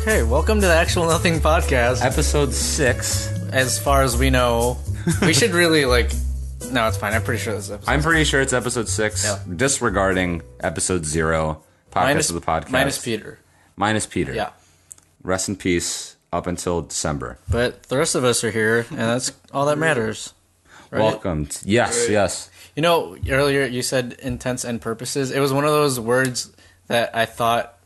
Okay, welcome to the Actual Nothing podcast. Episode 6. As far as we know, we should really No, it's fine. I'm pretty sure this is episode. I'm pretty sure it's episode 6. Yeah. Disregarding episode 0. Podcast of the podcast. Minus Peter. Minus Peter. Yeah. Rest in peace up until December. But the rest of us are here, and that's all that matters. Right? Welcome. Yes. You know, earlier you said intents and purposes. It was one of those words that I thought...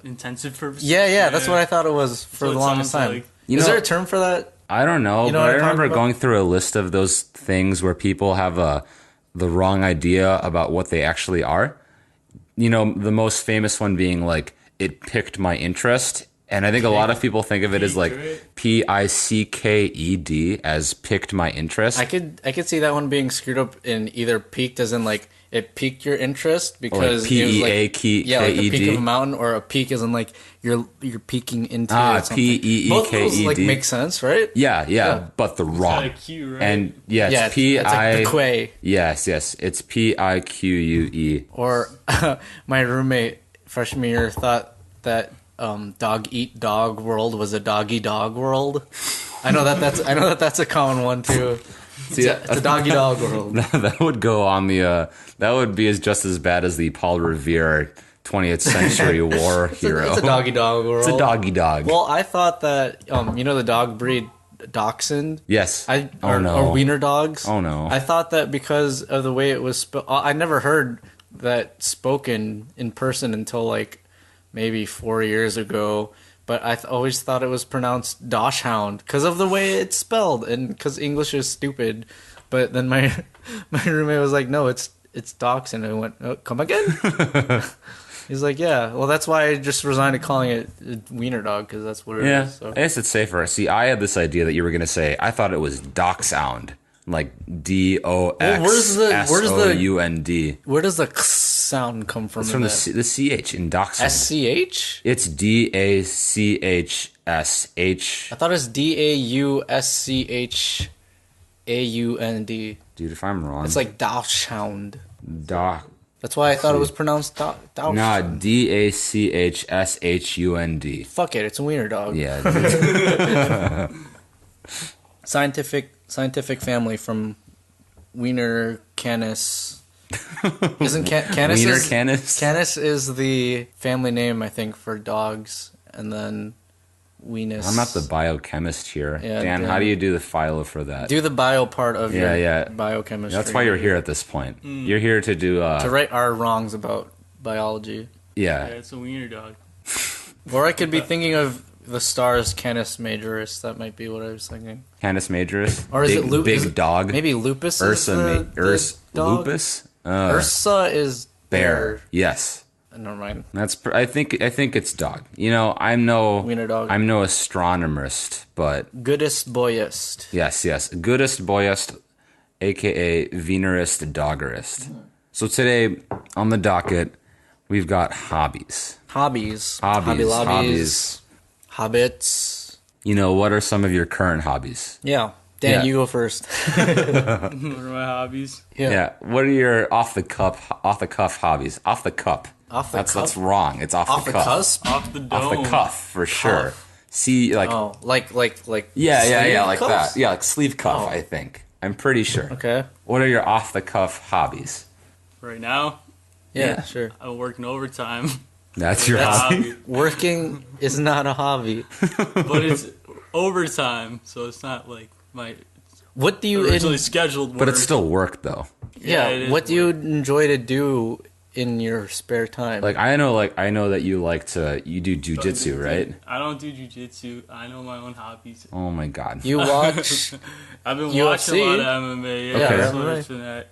intensive purposes? Yeah, that's what I thought it was for the longest time. Like. Is there a term for that? I don't know, but I remember going through a list of those things where people have the wrong idea about what they actually are. You know, the most famous one being like, it piqued my interest. And I think a lot of people think of it as like Picked as piqued my interest. I could see that one being screwed up in either peaked as in like it piqued your interest because P-E-A-K-E-D. like a peak of a mountain, or a peak as in like you're peeking into something. P-E-E-K-E-D. Both of those like make sense, right? Yeah, but the wrong. It's got a Q, right? And yeah, it's P-I... It's like the quay. Yes, it's P-I-Q-U-E. Or my roommate freshman year thought that dog eat dog world was a doggy dog world. I know that's a common one too. See, it's a doggy dog world. That would go on the that would be just as bad as the Paul Revere 20th century war hero. It's a doggy dog world. It's a doggy dog. Well, I thought that you know the dog breed Dachshund. Yes. Or wiener dogs. Oh no. I thought that because of the way it was I never heard that spoken in person until like maybe 4 years ago, but I always thought it was pronounced Dachshund because of the way it's spelled and because English is stupid. But then my roommate was like, "No, it's Dachshund," and I went, "Oh, come again?" He's like, "Yeah, well, that's why I just resigned to calling it a wiener dog because that's what it is." So. I guess it's safer. See, I had this idea that you were going to say, I thought it was Dachshund, like D-O-X-S-O-U-N-D. Where does the sound come from? It's from the CH in Dachshund. S-C-H? It's D-A-C-H-S-H. I thought it was D-A-U-S-C-H-A-U-N-D. Dude, if I'm wrong. It's like Dachshund. Dach. That's why I thought it was pronounced Dachshund. Nah, D-A-C-H-S-H-U-N-D. Fuck it, it's a wiener dog. Yeah. Scientific family from Wiener Canis. Isn't Canis? Wiener Canis? Canis is the family name, I think, for dogs, and then Weenus. I'm not the biochemist here. Yeah, Dan, how do you do the philo for that? Do the bio part of your biochemistry. That's why you're here at this point. You're here to do... to right our wrongs about biology. Yeah, it's a wiener dog. Or I could be thinking of the stars Canis Majoris. That might be what I was thinking. Canis Majoris? Or is it Lupus? Big dog? Maybe Lupus is the dog? Lupus? Ursa is bear. Yes. Never mind. I think it's dog. You know, I'm no wiener dog. I'm no astronomerist, but goodest boyest. Yes. Goodest boyest, aka Wienerist doggerist. So today on the docket, we've got hobbies. Hobbies. Hobby lobbies. Hobbits. You know, what are some of your current hobbies? Yeah. Dan, you go first. What are my hobbies? Yeah. What are your off the cuff hobbies? Off the cup. That's wrong. It's off the cuff. Cusp? Off the dome. Off the cuff for sure. Cuff. See, like like yeah, like cuffs? that. Yeah, like sleeve cuff. I think. I'm pretty sure. Okay. What are your off the cuff hobbies? Right now? Yeah, sure. I'm working overtime. That's your hobby. Working is not a hobby. But it's overtime, so it's not like my what do you originally scheduled work. But it's still work though. Yeah, what do you enjoy to do in your spare time? Like I know that you do jujitsu, right? I don't do jujitsu. I know my own hobbies. Oh my god. You watch I've been UFC? watching a lot of MMA. Yeah, Okay. Watching that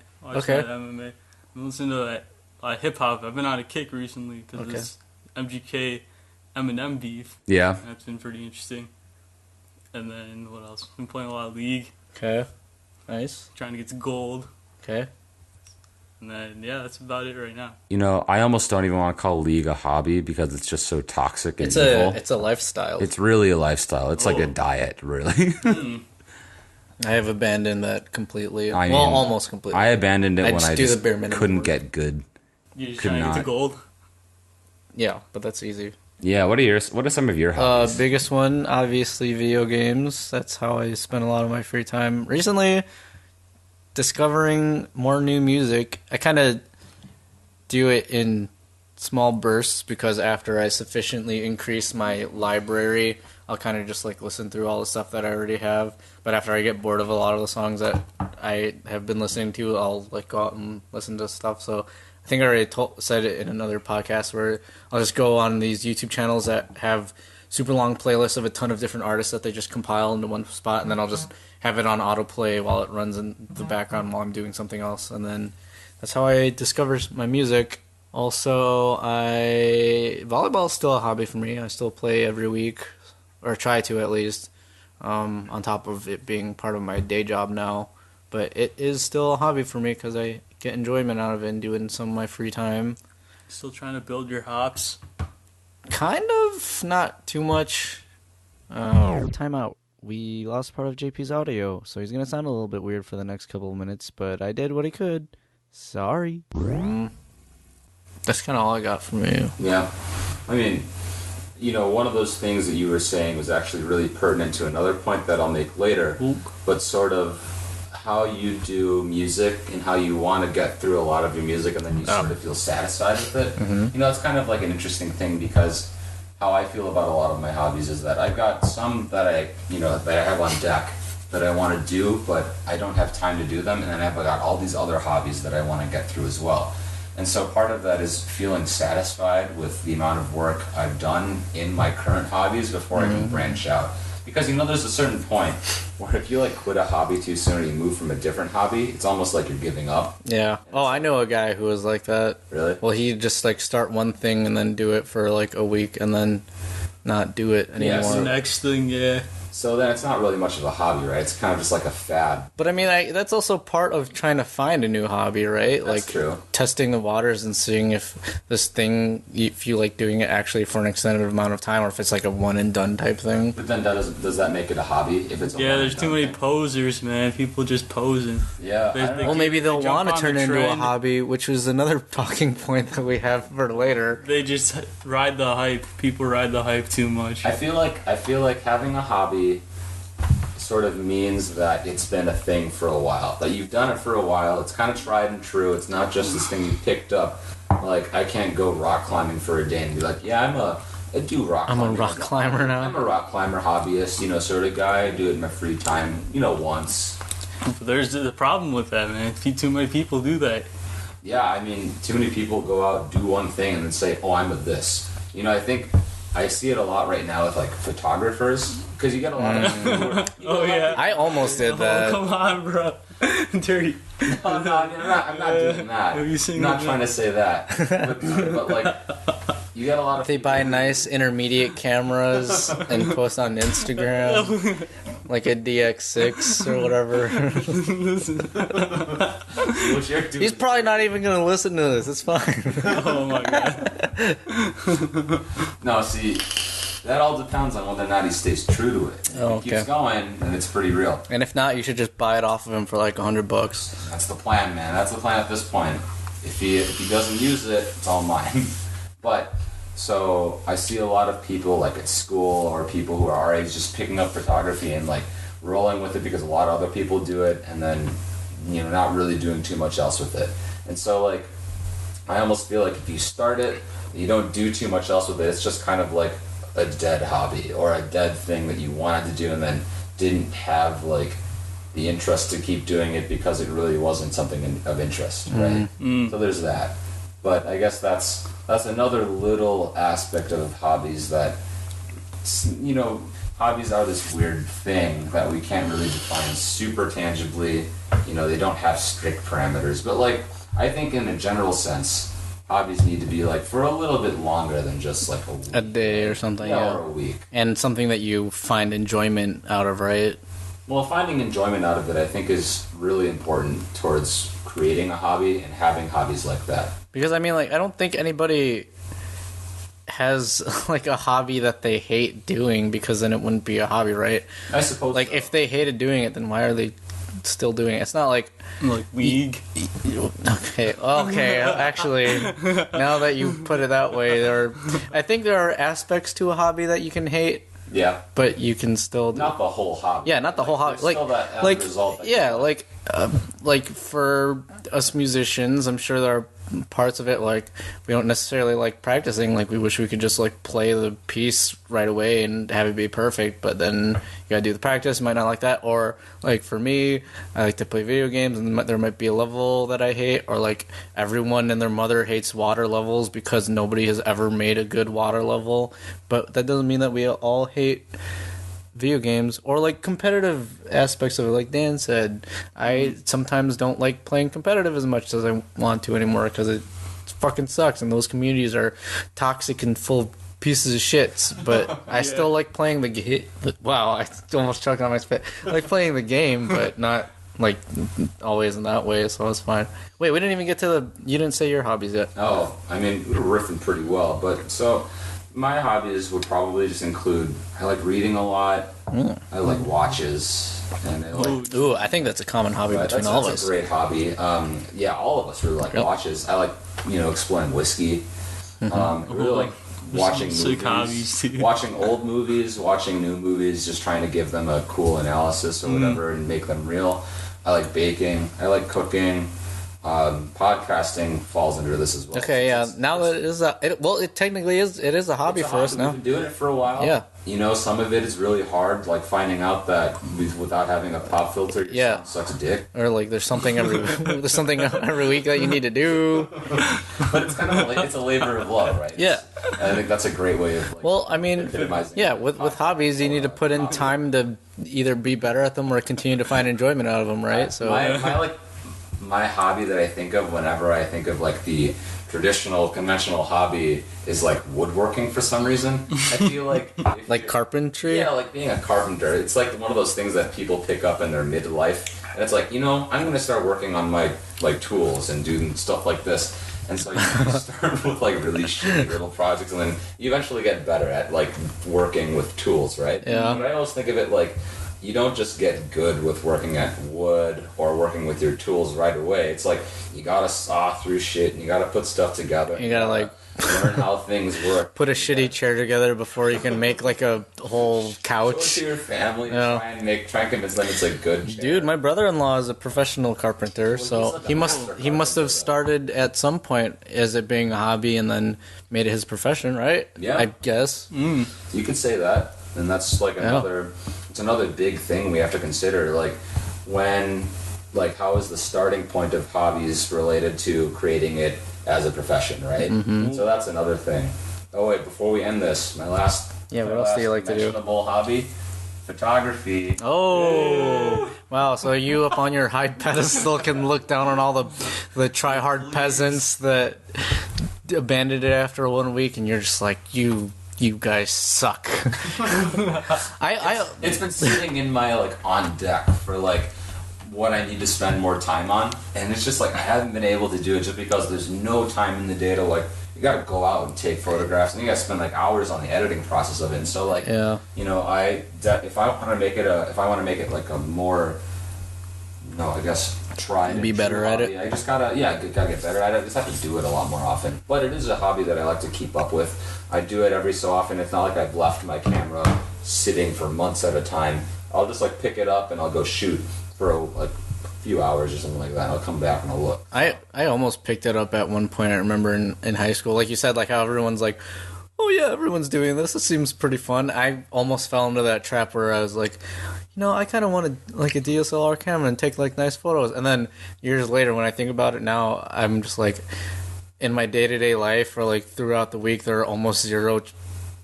MMA. I'm listening to a lot of hip hop. I've been on a kick recently because of this MGK Eminem beef. Yeah. That's been pretty interesting. And then what else? Been playing a lot of League. Okay. Nice. Trying to get to gold. Okay. And then that's about it right now. You know, I almost don't even want to call League a hobby because it's just so toxic and evil. It's a lifestyle. It's really a lifestyle. It's like a diet, really. I have abandoned that completely. I mean, almost completely. I abandoned it when I do just the bare minimum couldn't work. get good. You're just Could trying to get not. to gold? Yeah, but that's easy. Yeah, what are some of your hobbies? Biggest one, obviously, video games. That's how I spend a lot of my free time. Recently, discovering more new music. I kind of do it in small bursts because after I sufficiently increase my library, I'll kind of just like listen through all the stuff that I already have. But after I get bored of a lot of the songs that I have been listening to, I'll like go out and listen to stuff. So I think I already said it in another podcast where I'll just go on these YouTube channels that have super long playlists of a ton of different artists that they just compile into one spot, and then I'll just have it on autoplay while it runs in the background while I'm doing something else. And then that's how I discover my music. Also, volleyball is still a hobby for me. I still play every week, or try to at least, on top of it being part of my day job now. But it is still a hobby for me because I get enjoyment out of it and do it in some of my free time. Still trying to build your hops? Kind of, not too much. Time out. We lost part of JP's audio, so he's going to sound a little bit weird for the next couple of minutes, but I did what I could. Sorry. That's kind of all I got from you. Yeah. I mean, one of those things that you were saying was actually really pertinent to another point that I'll make later, but sort of how you do music and how you want to get through a lot of your music and then you sort of feel satisfied with it. Mm-hmm. It's kind of like an interesting thing because how I feel about a lot of my hobbies is that I've got some that I have on deck that I want to do, but I don't have time to do them, and then I've got all these other hobbies that I want to get through as well. And so part of that is feeling satisfied with the amount of work I've done in my current hobbies before I can branch out. Because, there's a certain point where if you, quit a hobby too soon or you move from a different hobby, it's almost like you're giving up. Yeah. Oh, I know a guy who was like that. Really? Well, he'd just, start one thing and then do it for, a week and then not do it anymore. Yeah, so next thing, yeah. So then it's not really much of a hobby, right? It's kind of just like a fad. But I mean, that's also part of trying to find a new hobby, right? That's true. Testing the waters and seeing if this thing, if you like doing it actually for an extended amount of time, or if it's like a one and done type thing. But then does that make it a hobby? If it's there's too many posers, man. People just posing. Yeah. Well, maybe they'll want to turn it into a hobby, which was another talking point that we have for later. They just ride the hype. People ride the hype too much. I feel like having a hobby sort of means that it's been a thing for a while. That you've done it for a while. It's kind of tried and true. It's not just this thing you picked up. I can't go rock climbing for a day and be like, yeah, I do rock climbing. I'm a rock climber now. I'm a rock climber hobbyist, sort of guy. I do it in my free time, once. There's the problem with that, man. Too many people do that. Yeah, I mean, too many people go out, do one thing, and then say, oh, I'm a this. I think I see it a lot right now with, photographers. Because you get a lot of people who are, Oh, yeah. I almost did that. Oh, come on, bro. Dirty. No, I'm not doing that. I'm not trying to say that. But you get a lot of They buy nice intermediate cameras and post on Instagram, like a DX6 or whatever. He's probably not even going to listen to this. It's fine. Oh, my God. No, see, that all depends on whether or not he stays true to it. If he keeps going, then it's pretty real. And if not, you should just buy it off of him for $100. That's the plan, man. That's the plan at this point. If he doesn't use it, it's all mine. But so I see a lot of people at school or people who are our age just picking up photography and rolling with it because a lot of other people do it, and then not really doing too much else with it. And so I almost feel like if you start it, you don't do too much else with it. It's just kind of like a dead hobby or a dead thing that you wanted to do and then didn't have the interest to keep doing it because it really wasn't something of interest, right? So there's that. But I guess that's another little aspect of hobbies that hobbies are this weird thing that we can't really define super tangibly. They don't have strict parameters, but I think in a general sense hobbies need to be for a little bit longer than just a week. A day or something, yeah. Or a week. And something that you find enjoyment out of, right? Well, finding enjoyment out of it, I think, is really important towards creating a hobby and having hobbies like that. Because, I mean, I don't think anybody has, a hobby that they hate doing, because then it wouldn't be a hobby, right? I suppose so. If they hated doing it, then why are they still doing it. It's not like League. Okay. Actually, now that you put it that way, I think there are aspects to a hobby that you can hate. Yeah, but you can still not the whole hobby. Yeah, not the whole hobby. Still that like result. Yeah, like for us musicians, I'm sure there are parts of it like we don't necessarily like practicing. Like we wish we could just like play the piece right away and have it be perfect. But then you gotta do the practice. You might not like that. Or like for me, I like to play video games, and there might be a level that I hate. Or like everyone and their mother hates water levels because nobody has ever made a good water level. But that doesn't mean that we all hate video games or like competitive aspects of it. Like Dan said, I sometimes don't like playing competitive as much as I want to anymore because it fucking sucks, and those communities are toxic and full of pieces of shits. But I still like playing the game. Wow, I almost choked on my spit. I like playing the game, but not like always in that way, so it's fine. Wait, we didn't even get to you didn't say your hobbies yet. Oh, I mean, we were riffing pretty well, but so my hobbies would probably just include, I like reading a lot, I like watches, and I like... Ooh, I think that's a common hobby between all of us. That's a great hobby. Yeah, all of us really like watches. I like, exploring whiskey. I really like watching movies, watching old movies, watching new movies, just trying to give them a cool analysis or whatever and make them real. I like baking. I like cooking. Podcasting falls under this as well. Okay, yeah. Now that it is it technically is. It is a hobby for us now. We've been doing it for a while. Yeah. Some of it is really hard, like finding out that without having a pop filter, your son sucks a dick. Or like there's something every week that you need to do. But it's kind of it's a labor of love, right? Yeah. I think that's a great way of. Well, I mean, with hobbies, you need to put in time to either be better at them or continue to find enjoyment out of them, right? So my hobby that I think of whenever I think of like the traditional conventional hobby is like woodworking for some reason. I feel like carpentry. Yeah, like being a carpenter. It's like one of those things that people pick up in their midlife, and it's like I'm going to start working on my tools and doing stuff like this. And so you start with like really shitty little projects, and then you eventually get better at like working with tools, right? Yeah. But I always think of it like, you don't just get good with working at wood or working with your tools right away. It's like you gotta saw through shit and you gotta put stuff together. You gotta like learn how things work. Put a shitty chair together before you can make like a whole couch. Show it to your family and try and convince them it's a good chair. Dude, my brother-in-law is a professional carpenter, so he must have started at some point as it being a hobby and then made it his profession, right? Yeah, I guess. You could say that, and that's like another. It's another big thing we have to consider. Like how is the starting point of hobbies related to creating it as a profession, right? Mm-hmm. So that's another thing. Oh wait, before we end this, what else do you like to do? Hobby, photography. Oh, wow! So you up on your high pedestal can look down on all the try-hard peasants that abandoned it after 1 week, and you're just like You guys suck. It's been sitting in my on deck for what I need to spend more time on, and it's just I haven't been able to do it just because there's no time in the day to you gotta go out and take photographs, and you gotta spend hours on the editing process of it. And so if I want to make it a more try and be better at it. I just gotta get better at it. I just have to do it a lot more often. But it is a hobby that I like to keep up with. I do it every so often. It's not like I've left my camera sitting for months at a time. I'll just pick it up and I'll go shoot for a few hours or something like that. I'll come back and I'll look. I almost picked it up at one point. I remember in high school, like you said, how everyone's like, oh yeah, everyone's doing this. It seems pretty fun. I almost fell into that trap where I was like, I kind of wanted a DSLR camera and take nice photos. And then years later, when I think about it now, I'm just in my day-to-day life or throughout the week, there are almost 0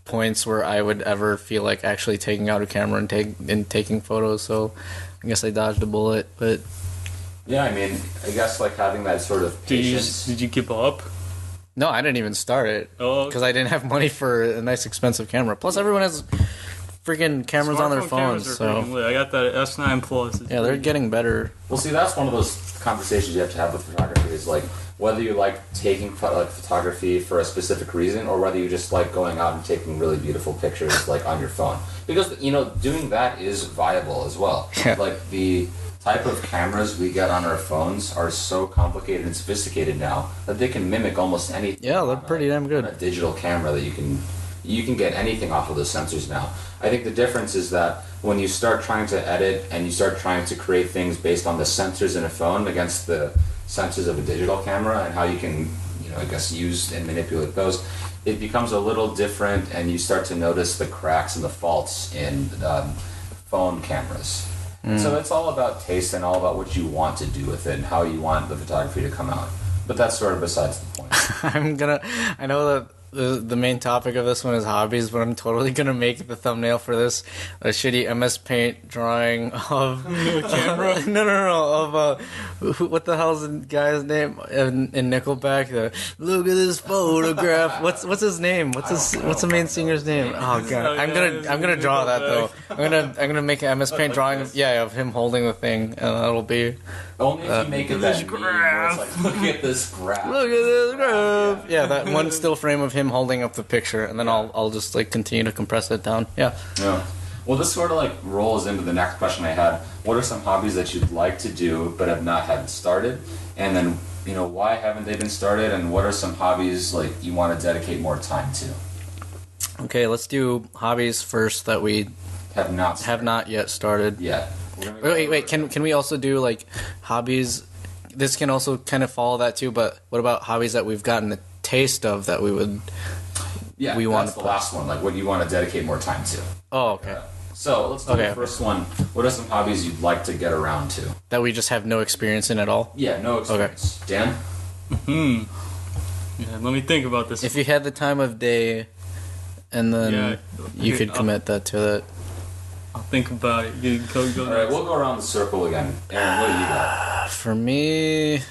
points where I would ever feel like actually taking out a camera and taking photos. So I guess I dodged a bullet. But yeah, I mean, I guess having that sort of patience. Did you give up? No, I didn't even start it because I didn't have money for a nice expensive camera. Plus, everyone has freaking cameras on their phones. So I got that S9 Plus. Yeah, they're getting better. Well, see, that's one of those conversations you have to have with photography. Is whether you like taking photography for a specific reason, or whether you just like going out and taking really beautiful pictures on your phone. Because doing that is viable as well. Yeah. The type of cameras we get on our phones are so complicated and sophisticated now that they can mimic almost anything. Yeah, they're pretty damn good. A digital camera that you can get anything off of the sensors now. I think the difference is that when you start trying to edit and you start trying to create things based on the sensors in a phone against the sensors of a digital camera and how you can, I guess, use and manipulate those, it becomes a little different, and you start to notice the cracks and the faults in phone cameras. So it's all about taste and all about what you want to do with it and how you want the photography to come out. But that's sort of besides the point. I know that the main topic of this one is hobbies, but I'm totally gonna make the thumbnail for this a shitty MS Paint drawing of camera. No, of what the hell's the guy's name in Nickelback? Look at this photograph. What's his name? What's the main singer's name? Oh god, I'm gonna draw that though. I'm gonna make an MS Paint drawing of him holding the thing, and that'll be. Only if you make it that meme where it's like, look at this graph. Look at this graph. Yeah, that one still frame of him holding up the picture, and then I'll just like continue to compress it down. Yeah. Well, this sort of like rolls into the next question I had. What are some hobbies that you'd like to do but have not had started? And then, why haven't they been started? And what are some hobbies like you want to dedicate more time to? Okay, let's do hobbies first that we have not yet started. Yeah. Wait. Can we also do like hobbies? This can also kind of follow that too. But what about hobbies that we've gotten a taste of that we would? Yeah, that's the last one. Like, what do you want to dedicate more time to? Oh, okay. So let's do the first one. What are some hobbies you'd like to get around to? That we just have no experience in at all? Yeah, no experience. Okay. Dan? Yeah, let me think about this. If you had the time of day, and then you could commit that to it. I'll think about it. Go all right, we'll go around the circle again. Aaron, what do you got? For me,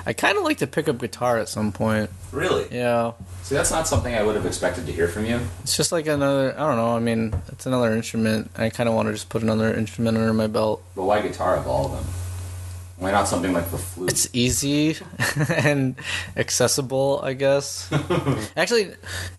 I kind of like to pick up guitar at some point. Really? Yeah. See, that's not something I would have expected to hear from you. It's just like another, I don't know, I mean, it's another instrument. I kind of want to just put another instrument under my belt. But why guitar of all of them? Why not something like the flute? It's easy and accessible, I guess. Actually,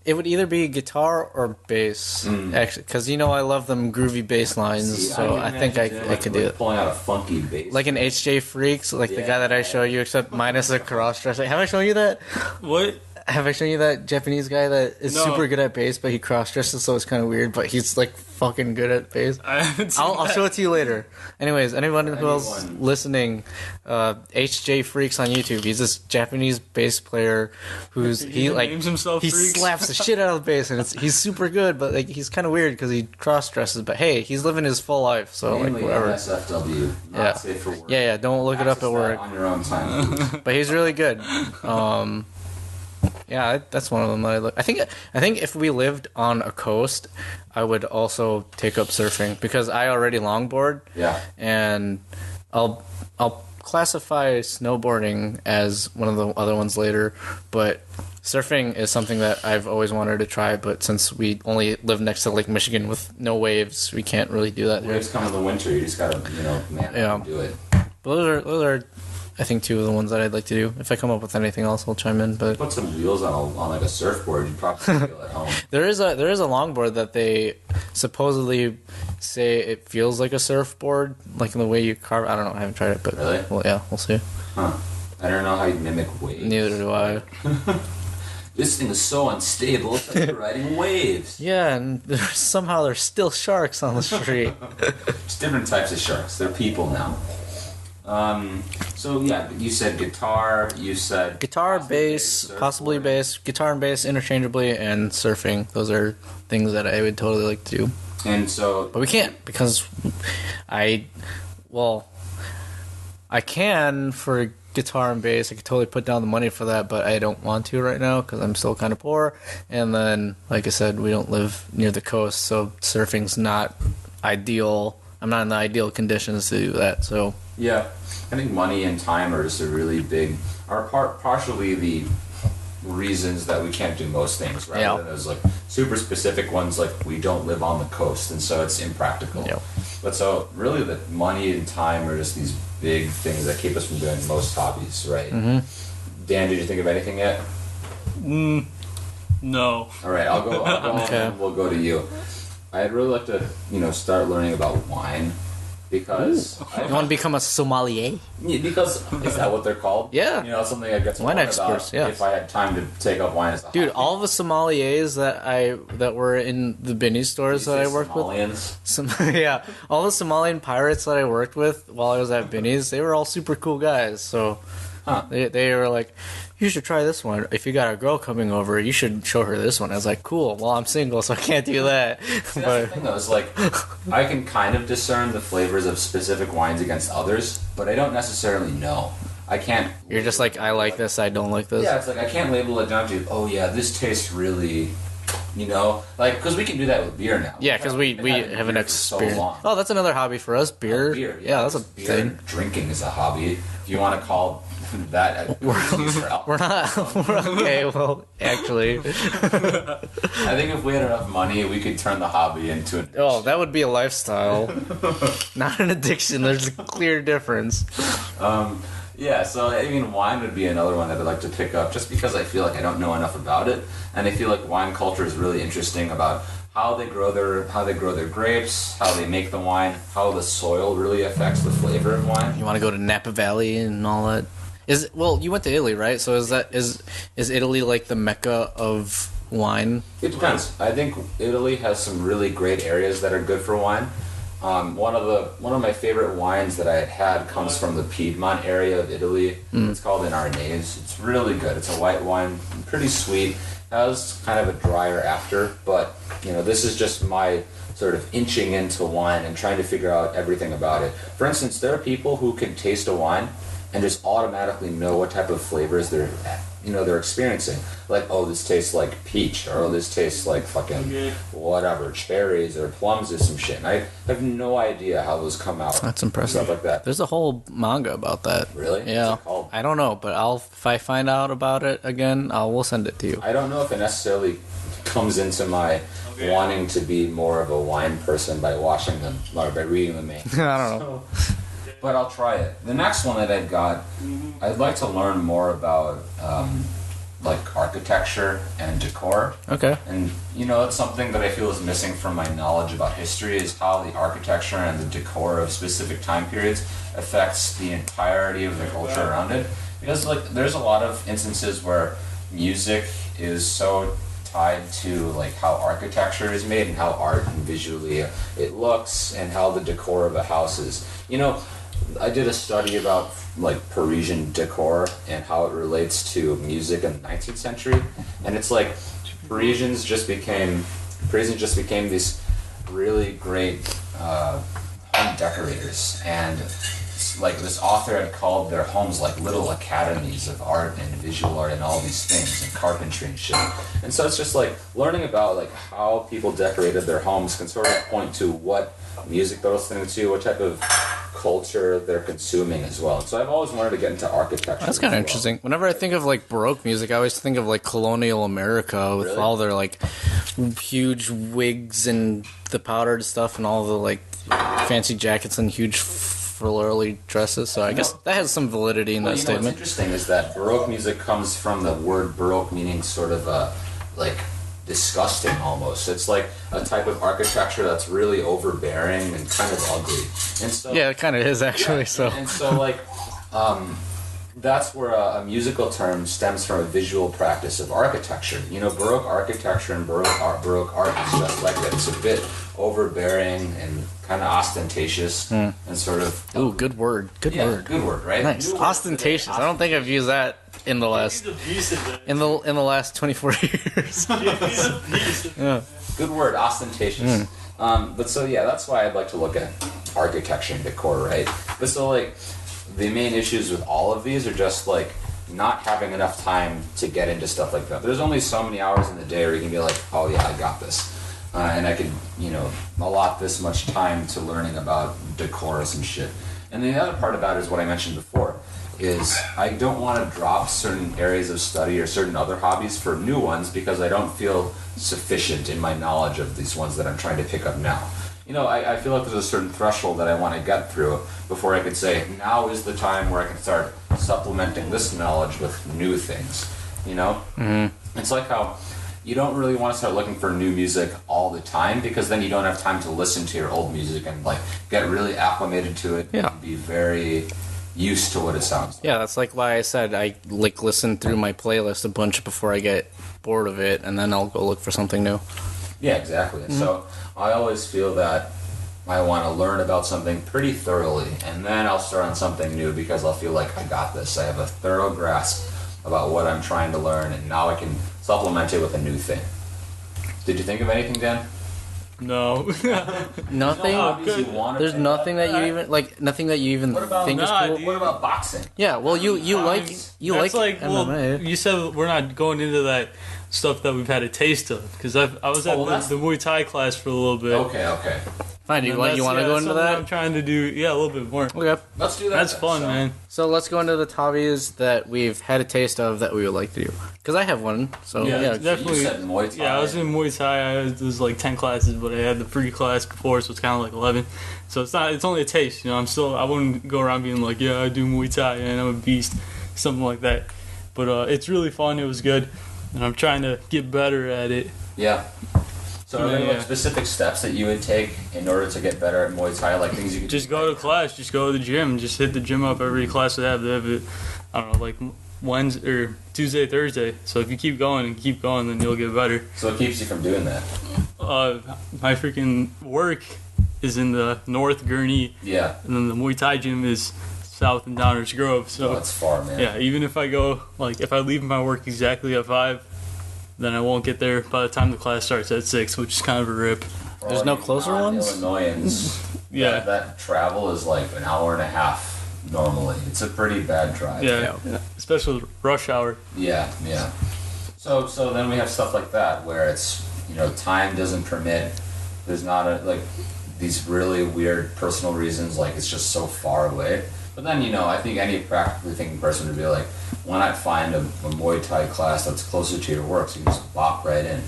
it would either be guitar or bass. Actually, because I love them groovy bass lines, so I think I could do it. Pulling out a funky bass. Like an HJ Freaks, like the guy that I show you, except minus the cross dressing. Have I shown you that? What? Have I shown you that Japanese guy that is super good at bass, but he cross dresses, so it's kind of weird, but he's like fucking good at bass? I'll show it to you later. Anyways, anyone who else listening, HJ Freaks on YouTube. He's this Japanese bass player he names himself he Freaks. slaps the shit out of the bass, and he's super good, but like he's kind of weird because he cross dresses. But hey, he's living his full life, so mainly like whatever. NSFW, not safe for work. Yeah. Don't look it up at work. On your own time. But he's really good. Yeah, that's one of them that I look. I think if we lived on a coast, I would also take up surfing because I already longboard. Yeah. And I'll classify snowboarding as one of the other ones later, but surfing is something that I've always wanted to try, but since we only live next to Lake Michigan with no waves, we can't really do that. Waves come in the winter, you just gotta, do it. But those are I think two of the ones that I'd like to do. If I come up with anything else, I'll chime in. But put some wheels on like a surfboard, you'd probably feel at home. There is a longboard that they supposedly say it feels like a surfboard, like in the way you carve. I don't know. I haven't tried it, but really, well, yeah, we'll see. Huh? I don't know how you mimic waves. Neither do I. This thing is so unstable. It's like riding waves. Yeah, and somehow there's still sharks on the street. There's different types of sharks. They're people now. So yeah, you said guitar, guitar, bass, possibly bass, guitar and bass interchangeably, and surfing. Those are things that I would totally like to do. And so, but we can't because I can for guitar and bass. I could totally put down the money for that, but I don't want to right now because I'm still kind of poor. And then, like I said, we don't live near the coast, so surfing's not ideal. I'm not in the ideal conditions to do that. So yeah, I think money and time are just partially the reasons that we can't do most things, rather than those like super specific ones like we don't live on the coast and so it's impractical. Yeah. But so really the money and time are just these big things that keep us from doing most hobbies, right? Mm-hmm. Dan, did you think of anything yet? No. All right, I'll go okay. and we'll go to you. I'd really like to, start learning about wine because You want to become a sommelier? because is that what they're called? Yeah. Something I get to Wine learn experts, about yeah. if I had time to take up wine as a Dude, hobby. all the sommeliers that were in the Binny stores that I worked with, Somalians? all the Somalian pirates that I worked with while I was at Binny's, they were all super cool guys. So they were like, you should try this one. If you got a girl coming over, you should show her this one. I was like, cool. Well, I'm single, so I can't do that. See, that's the thing, though. Is like, I can kind of discern the flavors of specific wines against others, but I don't necessarily know. I can't. You're just like, I like this, I don't like this. Yeah, it's like I can't label it down to, oh yeah, this tastes really, because we can do that with beer now. Yeah, because we have an experience. Oh, that's another hobby for us, beer. Beer, yeah, that's a beer. thing. Drinking is a hobby. If you want to call that a excuse for alcohol. We're not. We're okay. Well, actually, I think if we had enough money, we could turn the hobby into an addiction. oh, that would be a lifestyle, not an addiction. There's a clear difference. Yeah, so I mean, wine would be another one that I'd like to pick up, just because I feel like I don't know enough about it, and I feel like wine culture is really interesting about how they grow their grapes, how they make the wine, how the soil really affects the flavor of wine. You want to go to Napa Valley and all that? You went to Italy, right? So is Italy like the mecca of wine? It depends. I think Italy has some really great areas that are good for wine. One of my favorite wines that I had comes from the Piedmont area of Italy. It's called an Arnese. It's really good. It's a white wine, pretty sweet. Has kind of a drier after, but this is just my sort of inching into wine and trying to figure out everything about it. For instance, there are people who can taste a wine and just automatically know what type of flavors they're experiencing. Like, oh, this tastes like peach, or oh, this tastes like fucking whatever, cherries or plums or some shit. And I have no idea how those come out. That's impressive. Stuff like that. There's a whole manga about that. Really? Yeah. What's it called? I don't know, but if I find out about it again, we'll send it to you. I don't know if it necessarily comes into my wanting to be more of a wine person by watching them or by reading the main. I don't know. But I'll try it. The next one that I've got, I'd like to learn more about like architecture and decor. Okay. And it's something that I feel is missing from my knowledge about history, is how the architecture and the decor of specific time periods affects the entirety of the culture around it. Because there's a lot of instances where music is so tied to like how architecture is made and how art and visually it looks and how the decor of a house is. I did a study about like Parisian decor and how it relates to music in the 19th century, and it's like Parisians just became these really great home decorators, and like this author had called their homes like little academies of art and visual art and all these things and carpentry and shit. And so it's just like learning about like how people decorated their homes can sort of point to what music they're listening to, what type of culture they're consuming as well. So I've always wanted to get into architecture. That's kind of interesting. Whenever I think of like Baroque music, I always think of like colonial America with all their like huge wigs and the powdered stuff and all the like fancy jackets and huge florally dresses. So I guess that has some validity in that statement. What's interesting is that Baroque music comes from the word Baroque, meaning sort of like disgusting almost. It's like a type of architecture that's really overbearing and kind of ugly. And so yeah, it kind of is actually. So and so like that's where a musical term stems from a visual practice of architecture. Baroque architecture and Baroque art is just like that. It's a bit overbearing and kind of ostentatious and sort of. Ooh, good word. Good word, right? Nice. Ostentatious. I don't think I've used that in the last 24 years. Yeah. Good word, ostentatious. But so yeah, that's why I'd like to look at architecture and decor, right? But so like the main issues with all of these are just like not having enough time to get into stuff like that. There's only so many hours in the day where you can be like, oh yeah, I got this. And I could, allot this much time to learning about decor and shit. And the other part about it is what I mentioned before, is I don't want to drop certain areas of study or certain other hobbies for new ones because I don't feel sufficient in my knowledge of these ones that I'm trying to pick up now. I feel like there's a certain threshold that I want to get through before I could say, now is the time where I can start supplementing this knowledge with new things, It's like how you don't really want to start looking for new music all the time, because then you don't have time to listen to your old music and like get really acclimated to it and be very used to what it sounds like. Yeah, that's like why I said I like listen through my playlist a bunch before I get bored of it, and then I'll go look for something new. Yeah, exactly. Mm-hmm. So I always feel that I want to learn about something pretty thoroughly, and then I'll start on something new because I'll feel like I got this. I have a thorough grasp about what I'm trying to learn, and now I can supplement it with a new thing. Did you think of anything, Dan? No. Nothing? There's nothing that you even like. Nothing that you even think is cool. Dude. What about boxing? Yeah, well, you like MMA. Well, you said we're not going into that stuff that we've had a taste of, because I was at the Muay Thai class for a little bit. Okay. Fine, you want to go into that? I'm trying to do, a little bit more. Okay. Let's do that. That's fun, man. So let's go into the hobbies that we've had a taste of that we would like to do. Because I have one, so yeah. Definitely. You said Muay Thai. Yeah, I was in Muay Thai. It was like 10 classes, but I had the free class before, so it's kind of like 11. So it's only a taste, I wouldn't go around being like, yeah, I do Muay Thai and I'm a beast, something like that. But it's really fun. It was good, and I'm trying to get better at it. Yeah. So are there like specific steps that you would take in order to get better at Muay Thai, like things you could just go to class, just go to the gym, just hit the gym up every class they have. They have it, I don't know, like Wednesday or Tuesday, Thursday. So if you keep going, then you'll get better. So what keeps you from doing that? My freaking work is in the North Gurney. Yeah. And then the Muay Thai gym is south in Downers Grove. So that's far, man. Yeah, even if I go, like if I leave my work exactly at 5, then I won't get there by the time the class starts at 6, which is kind of a rip. There's no closer ones? Illinoisans, yeah. That travel is like an hour and a half normally. It's a pretty bad drive. Yeah. Especially rush hour. Yeah. So then we have stuff like that where it's, time doesn't permit. There's not these really weird personal reasons, like it's just so far away. But then, I think any practically thinking person would be like, why not find a Muay Thai class that's closer to your work so you can just bop right in?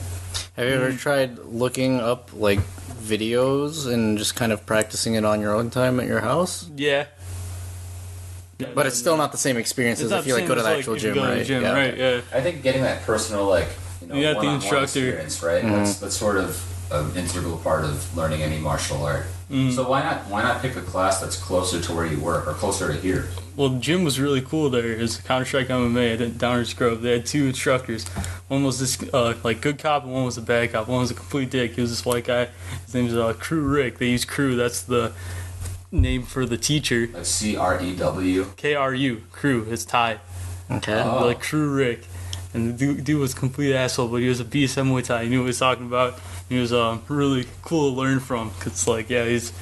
Have you ever tried looking up, like, videos and just kind of practicing it on your own time at your house? Yeah. But it's still not the same experience as if you, go to the actual gym, right? Yeah. I think getting that personal, you got the instructor experience, right? Mm-hmm. That's sort of an integral part of learning any martial art. Mm. So why not pick a class that's closer to where you work or closer to here? Well, the gym was really cool there. It was Counter-Strike MMA at Downers Grove. They had 2 instructors. One was this good cop, and one was a bad cop. One was a complete dick. He was this white guy. His name was Crew Rick. They use Crew. That's the name for the teacher. Like CREW? KRU. Crew. It's Thai. Okay. Like Crew Rick. And the dude was a complete asshole, but he was a beast at Muay Thai. He knew what he was talking about. He was really cool to learn from. Cause he's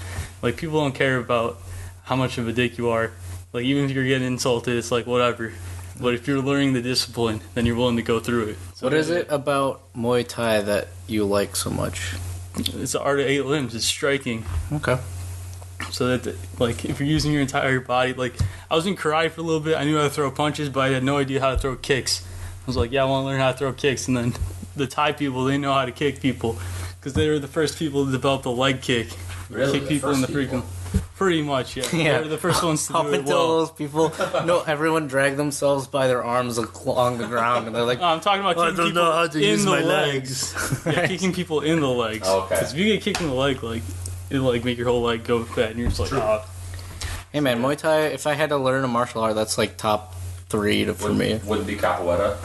like, people don't care about how much of a dick you are. Like, even if you're getting insulted, it's like whatever. But if you're learning the discipline, then you're willing to go through it. So what is it about Muay Thai that you like so much? It's the art of 8 limbs. It's striking. Okay. So that, if you're using your entire body, I was in karate for a little bit. I knew how to throw punches, but I had no idea how to throw kicks. I was like, I want to learn how to throw kicks. And then the Thai people, they know how to kick people. Because they were the first people to develop the leg kick. Really? Kick people in the freaking... Pretty much, yeah. They were the first ones to do it well. Up until those people, everyone dragged themselves by their arms along the ground, and they're like, I'm talking about kicking people know how to in use the my legs. Yeah, kicking people in the legs. Okay. Because if you get kicked in the leg, it'll make your whole leg go fat, and you're just like, ah. Hey man, Muay Thai, if I had to learn a martial art, that's top 3 for me. Would be capoeira?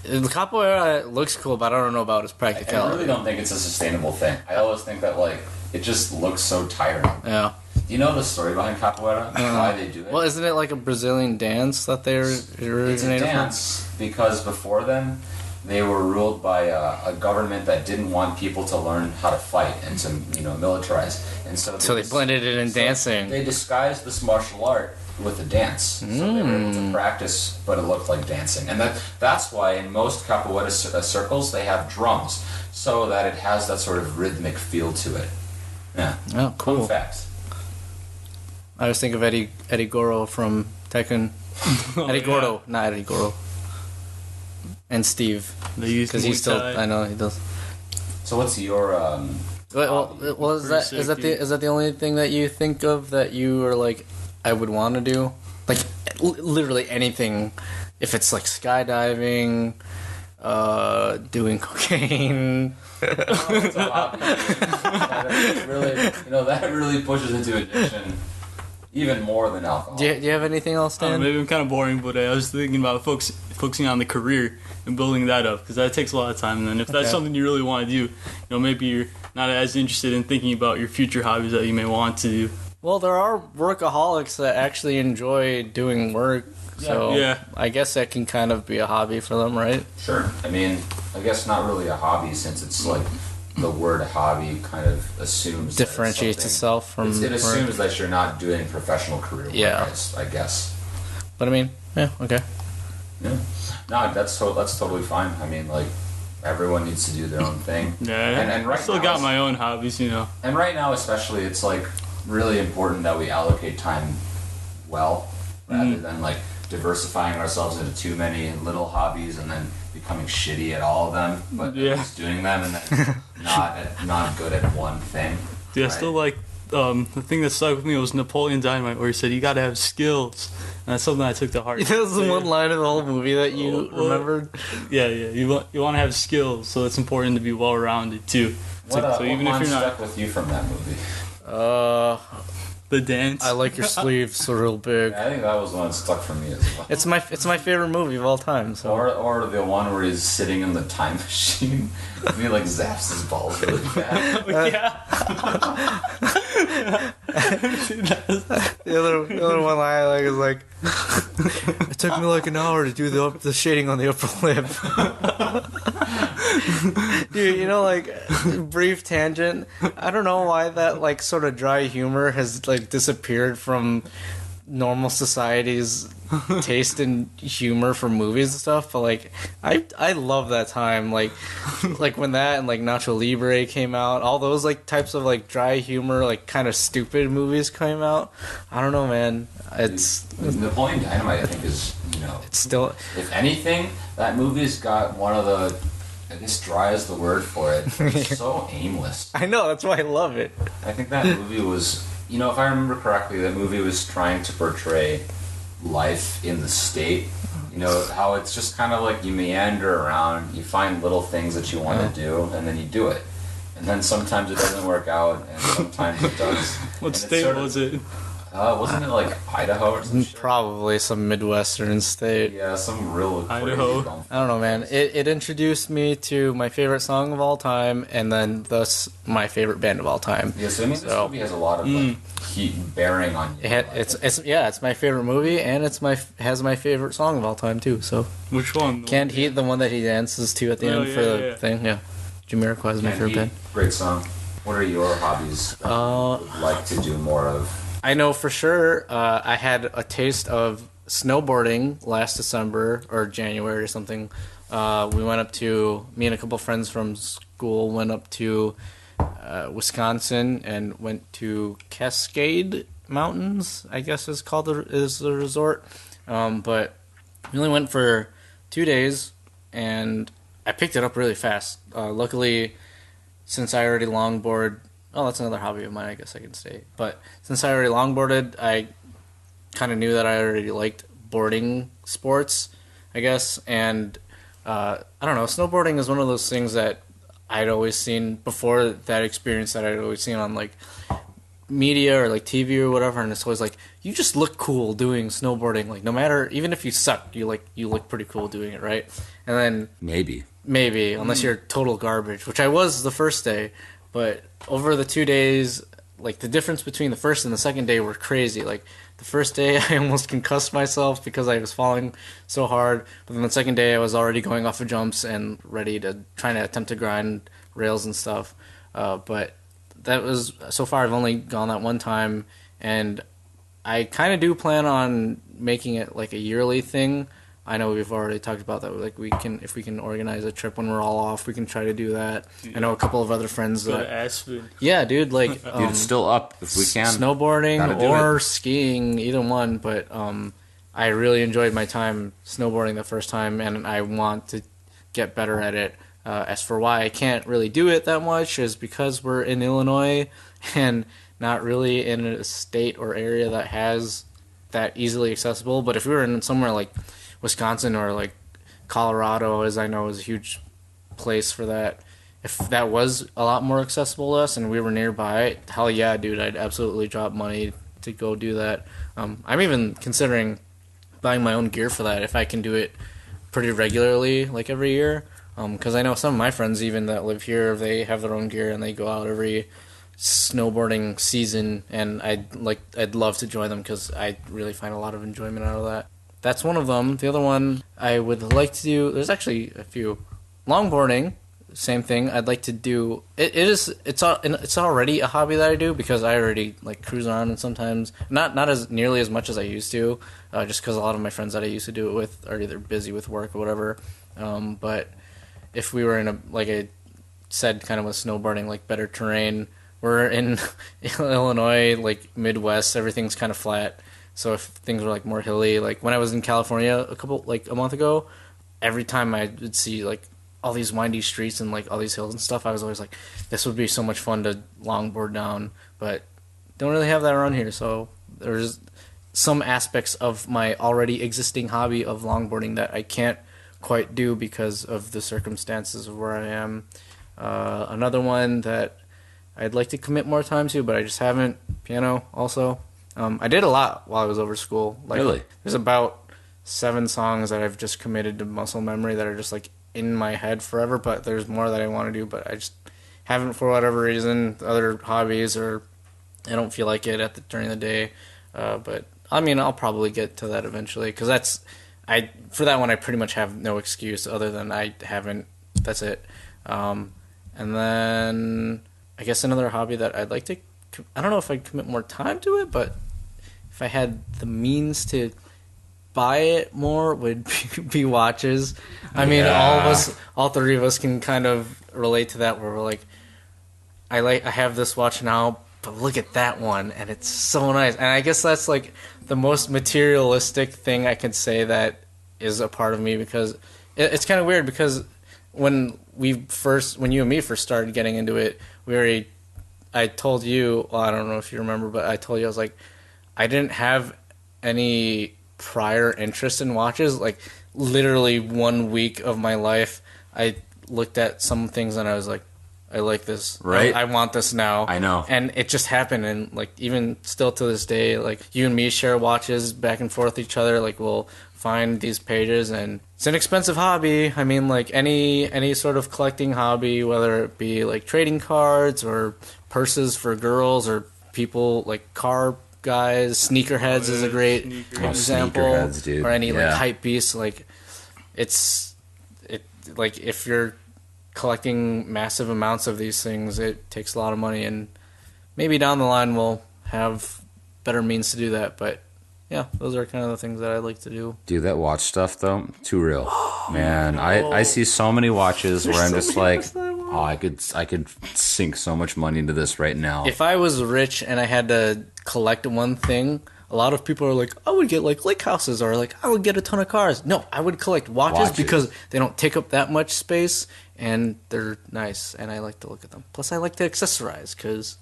The capoeira looks cool, but I don't know about its practicality. I really don't think it's a sustainable thing. I always think that, it just looks so tiring. Yeah. Do you know the story behind capoeira? Why they do it? Well, isn't it like a Brazilian dance that they originated It's a dance because before then, they were ruled by a government that didn't want people to learn how to fight and to, militarize. And so they blended it in dancing. They disguised this martial art with a dance. So they were able to practice, but it looked like dancing. And that's why in most capoeira circles, they have drums, so that it has that sort of rhythmic feel to it. Yeah. Oh, cool. Fun facts. I always think of Eddie Goro from Tekken. Eddie Gordo, not Eddie Goro. And Steve. Because he's still, I know he does. So what's your well, is that the only thing that you think of that you are like, I would want to do? Like literally anything, if it's like skydiving Doing cocaine. It's a hobby. That really pushes into addiction even more than alcohol. Do you have anything else, Dan? Maybe I'm kind of boring, but I was thinking about focusing on the career and building that up, because that takes a lot of time. And then if that's something you really want to do, maybe you're not as interested in thinking about your future hobbies that you may want to do. Well, there are workaholics that actually enjoy doing work. So Yeah. I guess that can kind of be a hobby for them, right? Sure. I mean, I guess not really a hobby, since it's like the word hobby kind of assumes Differentiates that it's itself from it assumes work. that you're not doing professional career work, Yeah. I guess. But I mean, yeah, okay. Yeah. No, that's totally fine. I mean, like, everyone needs to do their own thing. Yeah, And right I still now got my own hobbies, And right now, especially, it's like really important that we allocate time well, rather than like diversifying ourselves into too many little hobbies and then becoming shitty at all of them, but just doing them and then not good at one thing. Dude, I still like the thing that stuck with me was Napoleon Dynamite, where he said you got to have skills, and that's something I took to heart. That was the one line of the whole movie that you remembered. Yeah. You want to have skills, so it's important to be well rounded too. What line stuck with you from that movie? The dance. I like your sleeves real big. I think that was the one that stuck for me as well. It's my favorite movie of all time. So. Or the one where he's sitting in the time machine and he like zaps his balls really fast. The other one I like is like, it took me like an hour to do the shading on the upper lip. Dude, like, brief tangent. I don't know why that like sort of dry humor has like disappeared from normal society's taste in humor for movies and stuff, but like I love that time, like when that and like Nacho Libre came out, all those like types of like dry humor, like kind of stupid movies came out. I don't know, man. It's Napoleon Dynamite, I think, is it's still, if anything, that movie's got one of the, I guess dry is the word for it. It's so aimless. I know, that's why I love it. I think that movie was, if I remember correctly, that movie was trying to portray life in the state. How it's just kind of like you meander around, you find little things that you want to do, and then you do it. And then sometimes it doesn't work out, and sometimes it does. What state was it? Wasn't it like Idaho or some shit? Probably some Midwestern state. Yeah, some real Idaho. crazy I don't know, man. It introduced me to my favorite song of all time, and then thus my favorite band of all time. Yeah, so I mean, this movie has a lot of like heat bearing on you. It's my favorite movie, and has my favorite song of all time too. So Which one? Can't Heat, the one that he dances to at the end for the thing. Yeah, Jamiroquai is my favorite band. Great song. What are your hobbies that you would like to do more of? I know for sure I had a taste of snowboarding last December or January or something. We went up to, me and a couple friends from school went up to Wisconsin and went to Cascade Mountains, I guess is the resort. But we only went for 2 days, and I picked it up really fast. Luckily, since I already longboard, that's another hobby of mine, I guess I can say. But since I already longboarded, I kind of knew that I already liked boarding sports, I guess. And I don't know, snowboarding is one of those things that I'd always seen before that experience, that I'd always seen on like media or like TV or whatever, and it's always like, you just look cool doing snowboarding, like no matter, even if you suck, you look pretty cool doing it, right? And then maybe unless you're total garbage, which I was the first day. But over the 2 days, like the difference between the first and the second day were crazy. Like the first day I almost concussed myself because I was falling so hard. But then the second day I was already going off of jumps and trying to attempt to grind rails and stuff. But that was, so far I've only gone that one time. And I kind of do plan on making it like a yearly thing. I know we've already talked about that. Like if we can organize a trip when we're all off, we can try to do that. I know a couple of other friends that. Aspen. Yeah, dude. Like, dude, it's still up if we can. Snowboarding or skiing, either one. But I really enjoyed my time snowboarding the first time, and I want to get better at it. As for why I can't really do it that much is because we're in Illinois and not really in a state or area that has that easily accessible. But if we were in somewhere like Wisconsin or like Colorado, as I know, is a huge place for that. If that was a lot more accessible to us and we were nearby, hell yeah, dude, I'd absolutely drop money to go do that. I'm even considering buying my own gear for that if I can do it pretty regularly, like every year. Because I know some of my friends even that live here, they have their own gear and they go out every snowboarding season, and I'd love to join them because I really find a lot of enjoyment out of that. That's one of them. The other one I would like to do, there's actually a few. Longboarding, same thing. I'd like to do. It's already a hobby that I do because I already like cruise around, and sometimes not as nearly as much as I used to, just because a lot of my friends that I used to do it with are either busy with work or whatever. But if we were in a, like I said, kind of with snowboarding, like better terrain, we're in Illinois, like Midwest, everything's kind of flat. So if things were like more hilly, like when I was in California a month ago, every time I would see like all these windy streets and like all these hills and stuff, I was always like, this would be so much fun to longboard down, but don't really have that around here. So there's some aspects of my already existing hobby of longboarding that I can't quite do because of the circumstances of where I am. Another one that I'd like to commit more time to, but I just haven't, piano also. I did a lot while I was over school. Like, really? There's about 7 songs that I've just committed to muscle memory that are just like in my head forever, but there's more that I want to do, but I just haven't for whatever reason, other hobbies, or I don't feel like it during the day. But I mean, I'll probably get to that eventually, because for that one I pretty much have no excuse other than I haven't. That's it. And then I guess another hobby that I'd like to, I don't know if I'd commit more time to it, but if I had the means to buy it more, would be watches. I mean, all 3 of us can kind of relate to that, where we're like, I have this watch now, but look at that one, and it's so nice. And I guess that's like the most materialistic thing I could say that is a part of me, because it's kind of weird, because when you and me first started getting into it, I told you, well, I don't know if you remember, but I told you, I was like, I didn't have any prior interest in watches. Like, literally 1 week of my life, I looked at some things and I was like, I like this. Right. I want this now. I know. And it just happened. And like, even still to this day, like, you and me share watches back and forth each other. Like, we'll find these pages, and it's an expensive hobby. I mean, like any sort of collecting hobby, whether it be like trading cards or purses for girls or people like car guys, sneakerheads is a great example. Sneakerheads, dude. Or any like hype beasts. Like, like if you're collecting massive amounts of these things, it takes a lot of money, and maybe down the line we'll have better means to do that. But yeah, those are kind of the things that I'd like to do. Dude, that watch stuff though, too real. Man, I see so many watches where I'm just like, oh, I could sink so much money into this right now. If I was rich and I had to collect one thing, a lot of people are like, I would get like lake houses, or like I would get a ton of cars. No, I would collect watches because they don't take up that much space and they're nice, and I like to look at them. Plus, I like to accessorize because,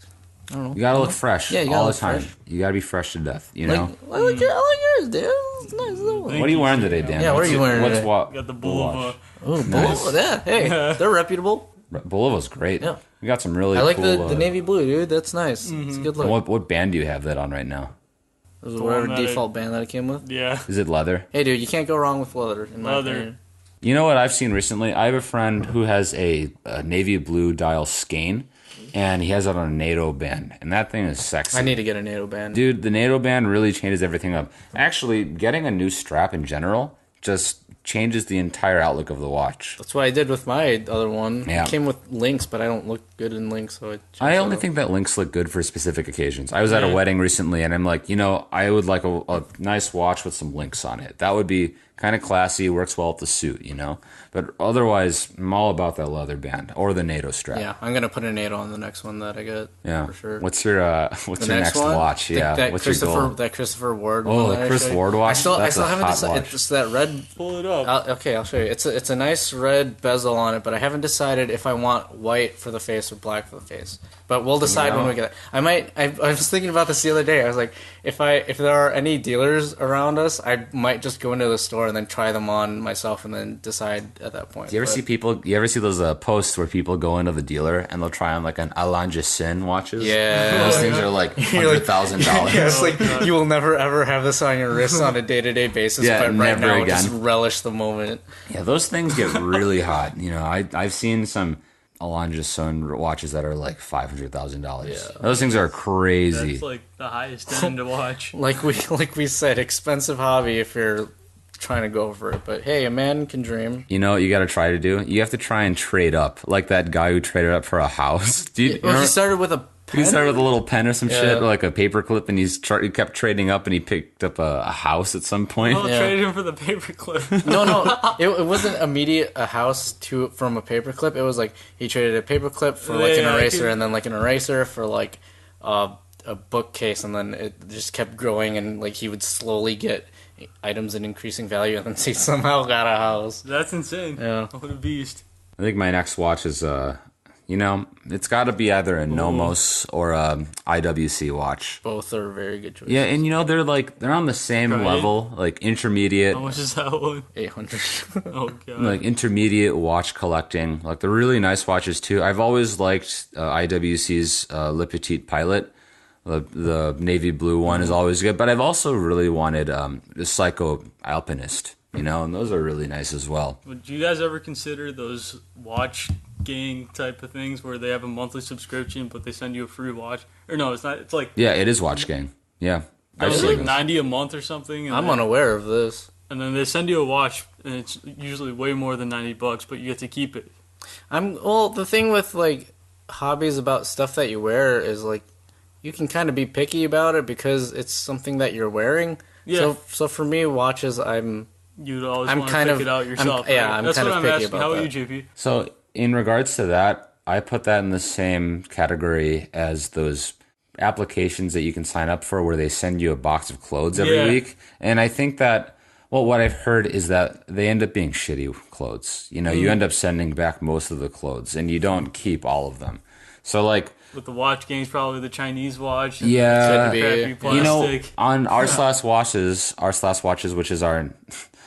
I don't know. You gotta look fresh all the time. Fresh. You gotta be fresh to death, you know? I like yours, dude. It's nice. What are you wearing today, Dan? Yeah, what are you wearing today? Got the Bulova. Oh, nice. Yeah, hey, they're reputable. Bulova's great. Yeah. We got some really I like cool, the navy blue, dude. That's nice. It's a good look. What band do you have that on right now? It was whatever default band that it came with. Yeah. Is it leather? Hey, dude, you can't go wrong with leather, in my opinion. You know what I've seen recently? I have a friend who has a navy blue dial skein, and he has it on a NATO band, and that thing is sexy. I need to get a NATO band. Dude, the NATO band really changes everything up. Actually, getting a new strap in general just changes the entire outlook of the watch. That's what I did with my other one. Yeah. It came with links, but I don't look good in links, so I only think that links look good for specific occasions. I was at a wedding recently, and I'm like, I would like a nice watch with some links on it. That would be kind of classy, works well with the suit, But otherwise, I'm all about that leather band or the NATO strap. Yeah, I'm gonna put a NATO on the next one that I get. Yeah, for sure. What's your next watch? Yeah, what's your goal? That Christopher Ward. Oh, the Chris Ward watch. I still haven't decided. It's that red. Pull it up. Okay, I'll show you. It's a nice red bezel on it, but I haven't decided if I want white for the face or black for the face. But we'll decide when we get it. I was thinking about this the other day. I was like, if there are any dealers around us, I might just go into the store and then try them on myself and then decide at that point. Do you ever see those posts where people go into the dealer and they'll try on like an Alanja Sin watches? Yeah. Those things are like $100,000. Yeah, it's like you will never ever have this on your wrist on a day-to-day basis, Yeah, but right never now again. just relish the moment. Yeah, those things get really hot. You know, I've seen some Alanja Sun watches that are like $500,000. Yeah. Those things are crazy. That's like the highest end to watch. Like we said, expensive hobby if you're trying to go for it. But hey, a man can dream. You know what you got to try to do? You have to try and trade up, like that guy who traded up for a house. Dude, He started with a pen. he started with a little pen or some Yeah. shit, or like a paperclip, and he kept trading up, and he picked up a house at some point. I'll Yeah. trade him for the paperclip. No, it wasn't immediate a house from a paperclip. It was like he traded a paperclip for like an Yeah, eraser, and then like an eraser for like a bookcase, and then it just kept growing, and like he would slowly get items in increasing value, and then he somehow got a house. That's insane. Yeah. What a beast. I think my next watch is it's got to be either a Nomos or a IWC watch. Both are very good choices. Yeah, and they're on the same Right. level, like intermediate, How much is that one? 800. Oh, God. like intermediate watch collecting. Like they're really nice watches too. I've always liked IWC's Le Petit Pilot. The navy blue one is always good, but I've also really wanted the Psycho Alpinist, and those are really nice as well. Would you guys ever consider those watch gang type of things where they have a monthly subscription but they send you a free watch? Or no, it's not. It's like Yeah, it is Watch Gang. Yeah, I've it's seen like those. $90 a month or something. And I'm then, unaware of this. and then they send you a watch, and it's usually way more than $90, but you get to keep it. The thing with like hobbies about stuff that you wear is like you can kind of be picky about it because it's something that you're wearing. Yeah. So for me, watches, You'd always I'm want to kind pick of- it out yourself. yeah, right? I'm That's kind what of I'm picky asking. about How about that. you, JP? So in regards to that, I put that in the same category as those applications that you can sign up for where they send you a box of clothes every Yeah. week. And I think that, well, what I've heard is that they end up being shitty clothes. You end up sending back most of the clothes and you don't keep all of them. So like, With the watch gangs, probably the Chinese watch. And yeah, Could be. crappy plastic. on r/watches, which is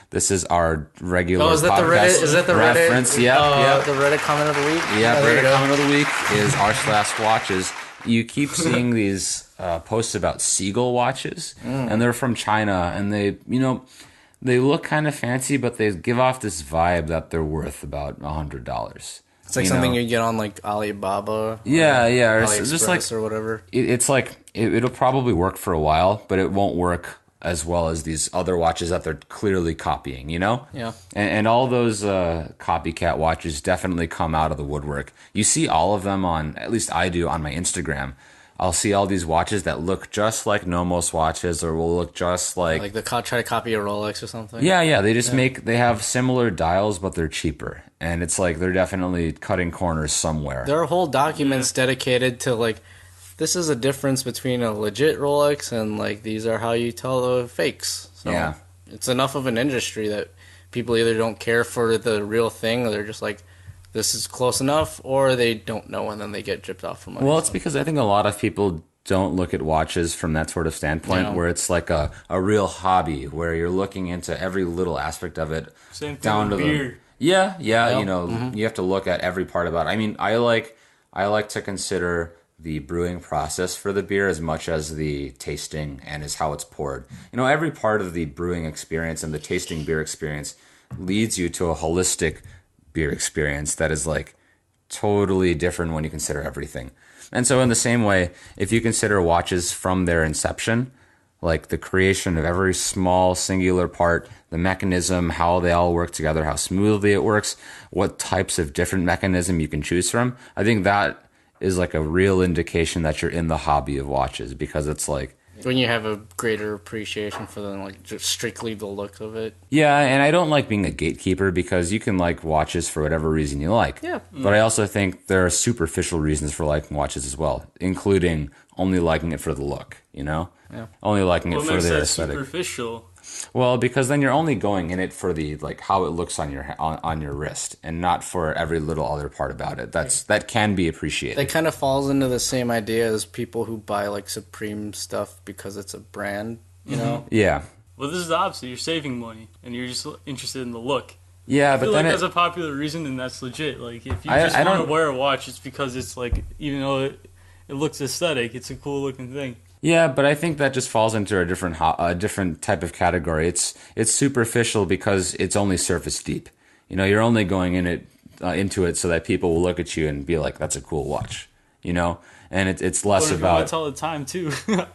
this is our regular Oh, is that the podcast Reddit? Is that the reference. Reddit? Yeah, The Reddit comment of the week. Yeah, there you Reddit go. comment of the week is r/watches. You keep seeing these posts about Seagull watches, and they're from China, and they look kind of fancy, but they give off this vibe that they're worth about $100. It's like something you get on like Alibaba. Yeah, or AliExpress just like or whatever. it's like it'll probably work for a while, but it won't work as well as these other watches that they're clearly copying, Yeah. And all those copycat watches definitely come out of the woodwork. You see all of them at least I do on my Instagram. I'll see all these watches that look just like Nomos watches or will look just Like try to copy a Rolex or something. yeah, they just they have similar dials, but they're cheaper. And it's like they're definitely cutting corners somewhere. There are whole documents dedicated to like, this is a difference between a legit Rolex and like these are how you tell the fakes. So Yeah. it's enough of an industry that people either don't care for the real thing or they're just like, this is close enough, or they don't know and then they get gypped off from money. Well, it's because I think a lot of people don't look at watches from that sort of standpoint, Yeah. where it's like a real hobby, where you're looking into every little aspect of it, Same thing down with to beer. the you have to look at every part about it. I mean, I like to consider the brewing process for the beer as much as the tasting and as how it's poured. Every part of the brewing experience and the tasting beer experience leads you to a holistic beer experience that is like totally different when you consider everything. And so in the same way, if you consider watches from their inception, like the creation of every small singular part, the mechanism, how they all work together, how smoothly it works, what types of different mechanism you can choose from, I think that is like a real indication that you're in the hobby of watches, because it's like, when you have a greater appreciation for them, like just strictly the look of it. yeah, and I don't like being a gatekeeper because you can like watches for whatever reason you like. Yeah. But I also think there are superficial reasons for liking watches as well, including only liking it for the look, Yeah. Only liking it What for makes the that aesthetic. superficial? Well, because then you're only going in it for the like how it looks on your wrist, and not for every little other part about it. That can be appreciated. That kind of falls into the same idea as people who buy like Supreme stuff because it's a brand, you know? Yeah. Well, this is the opposite. You're saving money, and you're just interested in the look. Yeah, I but feel then like that's a popular reason, and that's legit. Like, if you I just want don't- to wear a watch, it's because it's like, even though it looks aesthetic, it's a cool looking thing. Yeah, but I think that just falls into a different type of category. It's superficial because it's only surface deep. You know, you're only going into it so that people will look at you and be like, "That's a cool watch," you know. And it's less But if you want about. to tell the time too.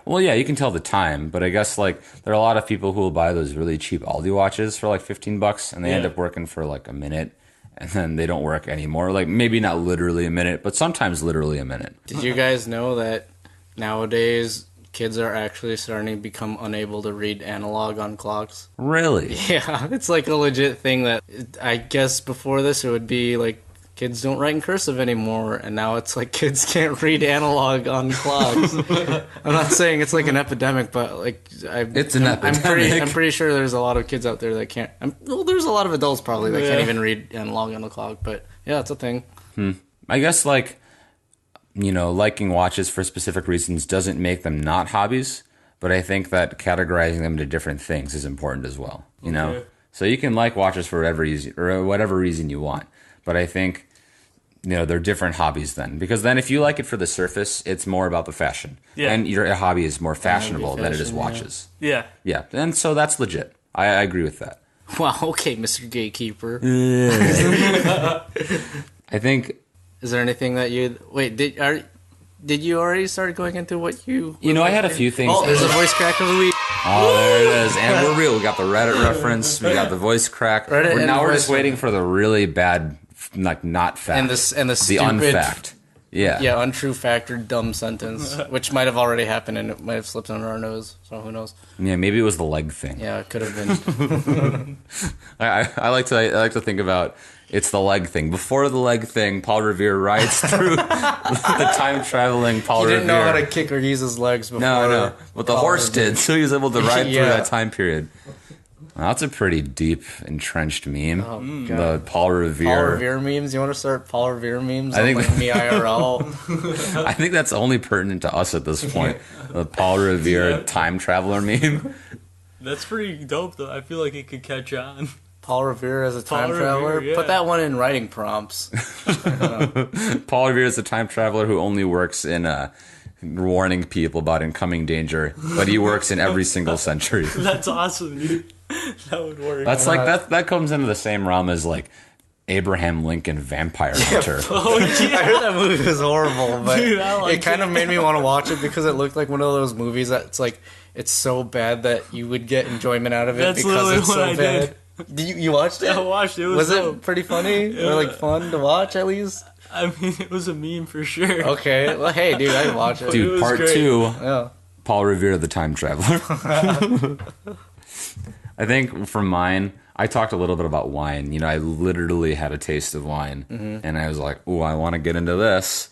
Well, yeah, you can tell the time, but I guess like there are a lot of people who will buy those really cheap Aldi watches for like $15, and they end Yeah. up working for like a minute, and then they don't work anymore. Like maybe not literally a minute, but sometimes literally a minute. Did you guys know that nowadays kids are actually starting to become unable to read analog on clocks? Really? Yeah, it's like a legit thing that I guess before this it would be like kids don't write in cursive anymore, and now it's like kids can't read analog on clocks. I'm not saying it's like an epidemic, but like It's an epidemic. I'm pretty sure there's a lot of kids out there that can't. Well, there's a lot of adults probably that can't even read analog on the clock, but yeah, it's a thing. I guess like, you know, liking watches for specific reasons doesn't make them not hobbies, but I think that categorizing them into different things is important as well. You know, Okay. so you can like watches for whatever reason you want, but I think, you know, they're different hobbies then, because then if you like it for the surface, it's more about the fashion, Yeah. and your hobby is more fashionable than it is fashion, yeah. watches. Yeah. Yeah, and so that's legit. I agree with that. Wow, okay, Mr. Gatekeeper. I think. Is there anything that you wait? Did you already start going into what you? You know, I had a few things. Oh, there's a voice crack of the week. Oh, there it is. And we're real. We got the Reddit reference. We got the voice crack. Reddit and Now we're voice just waiting for the really bad, like, not fact. And the the stupid, unfact. Yeah. yeah, untrue fact or dumb sentence, which might have already happened and it might have slipped under our nose. So who knows? Yeah, maybe it was the leg thing. Yeah, it could have been. I like to think about it's the leg thing. Before the leg thing, Paul Revere rides through the time traveling Paul He Revere. didn't know how to kick or use his legs before. No. But the horse did, so he was able to ride through Yeah. that time period. Well, that's a pretty deep, entrenched meme. Oh, The God. Paul Revere. Paul Revere memes. You want to start Paul Revere memes? I think- on, like, me IRL. I think that's only pertinent to us at this point. The Paul Revere Yeah. time traveler meme. That's pretty dope, though. I feel like it could catch on. Paul Revere as a time Paul traveler. Revere, yeah. Put that one in writing prompts. Paul Revere is a time traveler who only works in warning people about incoming danger, but he works in every single century. That's awesome, dude. That would work. That's like that comes into the same realm as like Abraham Lincoln Vampire Hunter. Oh, I yeah. heard that movie was horrible, but Dude, I liked it kind of made me want to watch it because it looked like one of those movies that's like it's so bad that you would get enjoyment out of it That's because literally it's what so I bad. Did you watched it? I watched it. It Was dope. it pretty funny or like fun to watch at least? I mean, it was a meme for sure. Okay, well, hey, dude, I'd watch it. It Dude, was part great. 2, Yeah. Paul Revere the time traveler. I think for mine, I talked a little bit about wine. You know, I literally had a taste of wine, and I was like, "Oh, I want to get into this."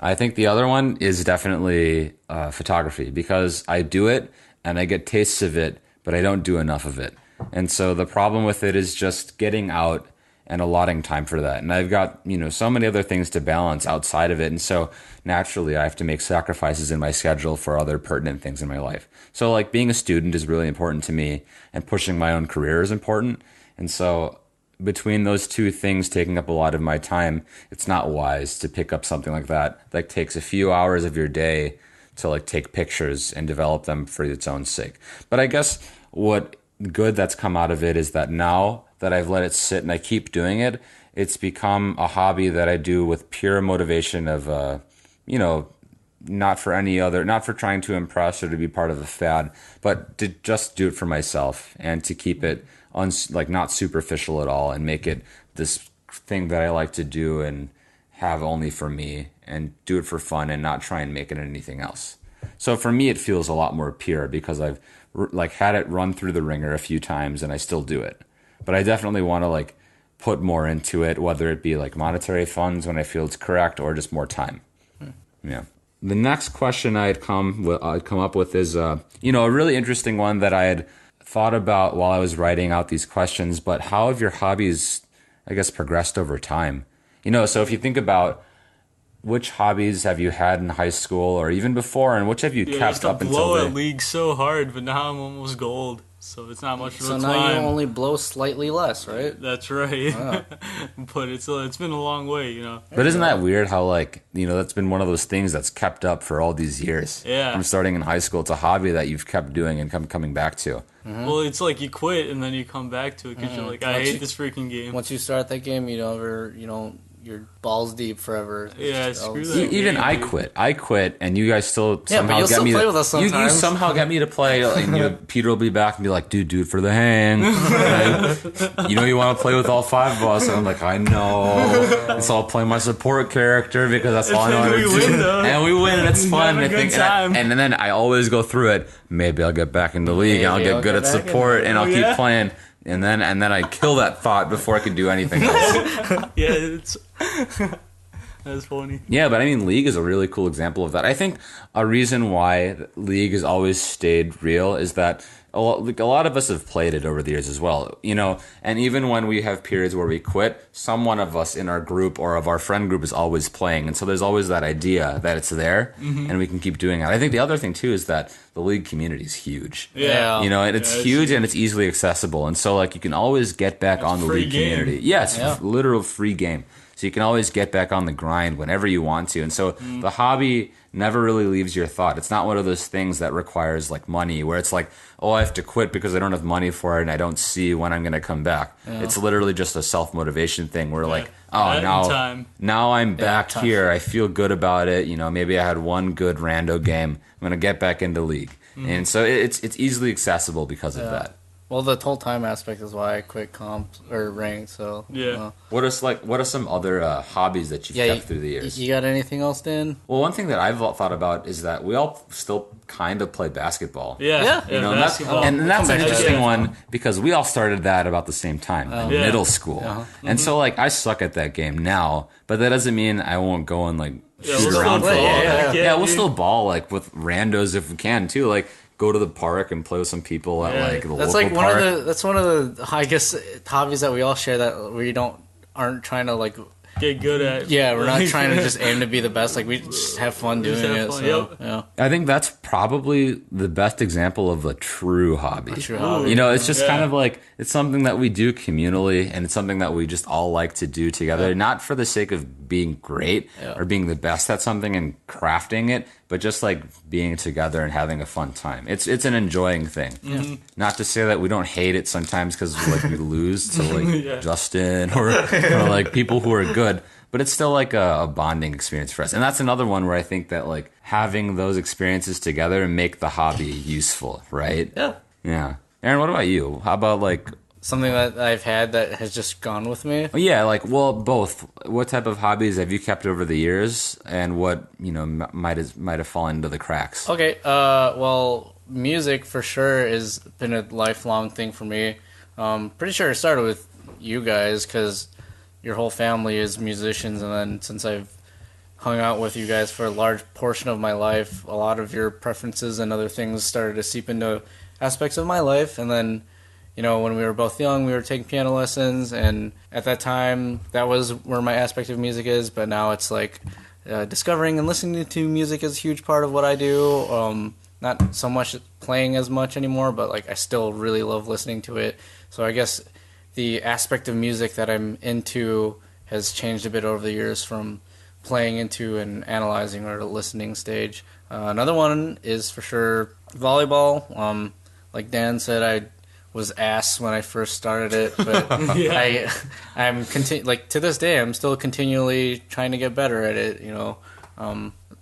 I think the other one is definitely photography because I do it and I get tastes of it, but I don't do enough of it. And so the problem with it is just getting out and allotting time for that. And I've got, you know, so many other things to balance outside of it. And so naturally I have to make sacrifices in my schedule for other pertinent things in my life. So like being a student is really important to me and pushing my own career is important. And so between those two things taking up a lot of my time, it's not wise to pick up something like that takes a few hours of your day to like take pictures and develop them for its own sake. But I guess what good that's come out of it is that now that I've let it sit and I keep doing it, it's become a hobby that I do with pure motivation of, you know, not for trying to impress or to be part of a fad, but to just do it for myself and to keep it not superficial at all and make it this thing that I like to do and have only for me and do it for fun and not try and make it anything else. So for me, it feels a lot more pure because I've had it run through the ringer a few times and I still do it. But I definitely want to put more into it, whether it be monetary funds when I feel it's correct or just more time. Yeah. The next question I'd come up with is, a really interesting one that I had thought about while I was writing out these questions, but how have your hobbies, I guess, progressed over time? So if you think about which hobbies have you had in high school or even before, and which have you kept up until blow at League so hard, but now I'm almost gold, so it's not much of a climb. So now you only blow slightly less, right? That's right. Wow. But it's been a long way, But isn't that weird how, that's been one of those things that's kept up for all these years? Yeah. From starting in high school. It's a hobby that you've kept doing and coming back to. Mm-hmm. Well, it's like you quit and then you come back to it because you're like, I hate this freaking game. Once you start that game, you're balls deep forever. Yeah, screw that. Even game, I dude. quit, and you guys still Yeah, but somehow you'll get still me play to, with us you sometimes. somehow get me to play, and Peter will be back and be like, dude, for the hang. You want to play with all 5 of us, and I'm like, I know. So I'll play my support character because that's all I know how to do. And we win, and it's fun. Have a good time. And then I always go through it. Maybe I'll get back in the league, and I'll get good at support, and I'll keep playing. And then I kill that thought before I can do anything else. Yeah, it's that's funny. Yeah, but I mean, League is a really cool example of that. I think a reason why League has always stayed real is that a lot of us have played it over the years as well, and even when we have periods where we quit, some one of us in our group or of our friend group is always playing, and so there's always that idea that it's there, and we can keep doing it. I think the other thing too is that the League community is huge. Yeah. And it's huge and it's easily accessible, and so you can always get back on the League community. Yeah, it's literal free game. So you can always get back on the grind whenever you want to. And so the hobby never really leaves your thought. It's not one of those things that requires money where it's like, oh, I have to quit because I don't have money for it and I don't see when I'm going to come back. Yeah. It's literally just a self-motivation thing where now I'm back here. I feel good about it. Maybe I had one good rando game. I'm going to get back into League. And so it's easily accessible because of that. Well, the whole time aspect is why I quit comp or ranked. So What are some other hobbies that you've kept through the years? You got anything else, Dan? Well, one thing that I've thought about is that we all still kind of play basketball. Yeah. Basketball. And that's an interesting one because we all started that about the same time, in middle school. And so I suck at that game now, but that doesn't mean I won't go and shoot around for a while. We'll still ball with randos if we can too. Go to the park and play with some people at the local park. That's one of the I guess hobbies that we all share that we aren't trying to get good at. Yeah, we're not trying to just aim to be the best. We just have fun doing it. So, I think that's probably the best example of a true hobby. It's just kind of it's something that we do communally, and it's something that we just all like to do together, not for the sake of being great or being the best at something and crafting it, but just being together and having a fun time. It's an enjoying thing. Not to say that we don't hate it sometimes because we lose to Justin or people who are good. But it's still a bonding experience for us. And that's another one where I think that having those experiences together make the hobby useful, right? Yeah. Aaron, what about you? How about something that I've had that has just gone with me? Yeah, both. What type of hobbies have you kept over the years, and what might have fallen into the cracks? Okay, well, music for sure has been a lifelong thing for me. Pretty sure it started with you guys because your whole family is musicians, and then since I've hung out with you guys for a large portion of my life, a lot of your preferences and other things started to seep into aspects of my life. And then when we were both young, we were taking piano lessons, and at that time, that was where my aspect of music is. But now it's discovering and listening to music is a huge part of what I do. Not so much playing as much anymore, but I still really love listening to it. So I guess the aspect of music that I'm into has changed a bit over the years from playing into an analyzing or a listening stage. Another one is for sure volleyball. Like Dan said, I was ass when I first started it, but I'm to this day I'm still continually trying to get better at it.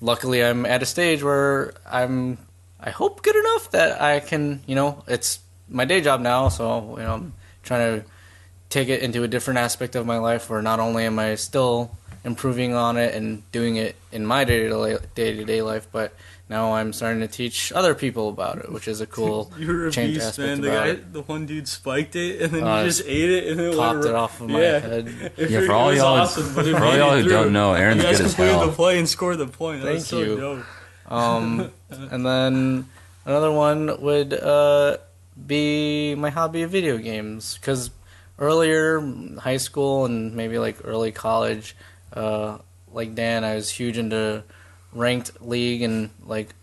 Luckily I'm at a stage where I hope good enough that I can. It's my day job now, so I'm trying to take it into a different aspect of my life where not only am I still improving on it and doing it in my day-to-day life, but now I'm starting to teach other people about it, which is a cool change aspect about it. The one dude spiked it, and then you just ate it, and it popped it off of my head. For all y'all who don't know, Aaron's good as hell. You guys completed the play and scored the point. Thank you. And then another one would be my hobby of video games. Because earlier, high school and maybe like early college, like Dan, I was huge into ranked league and like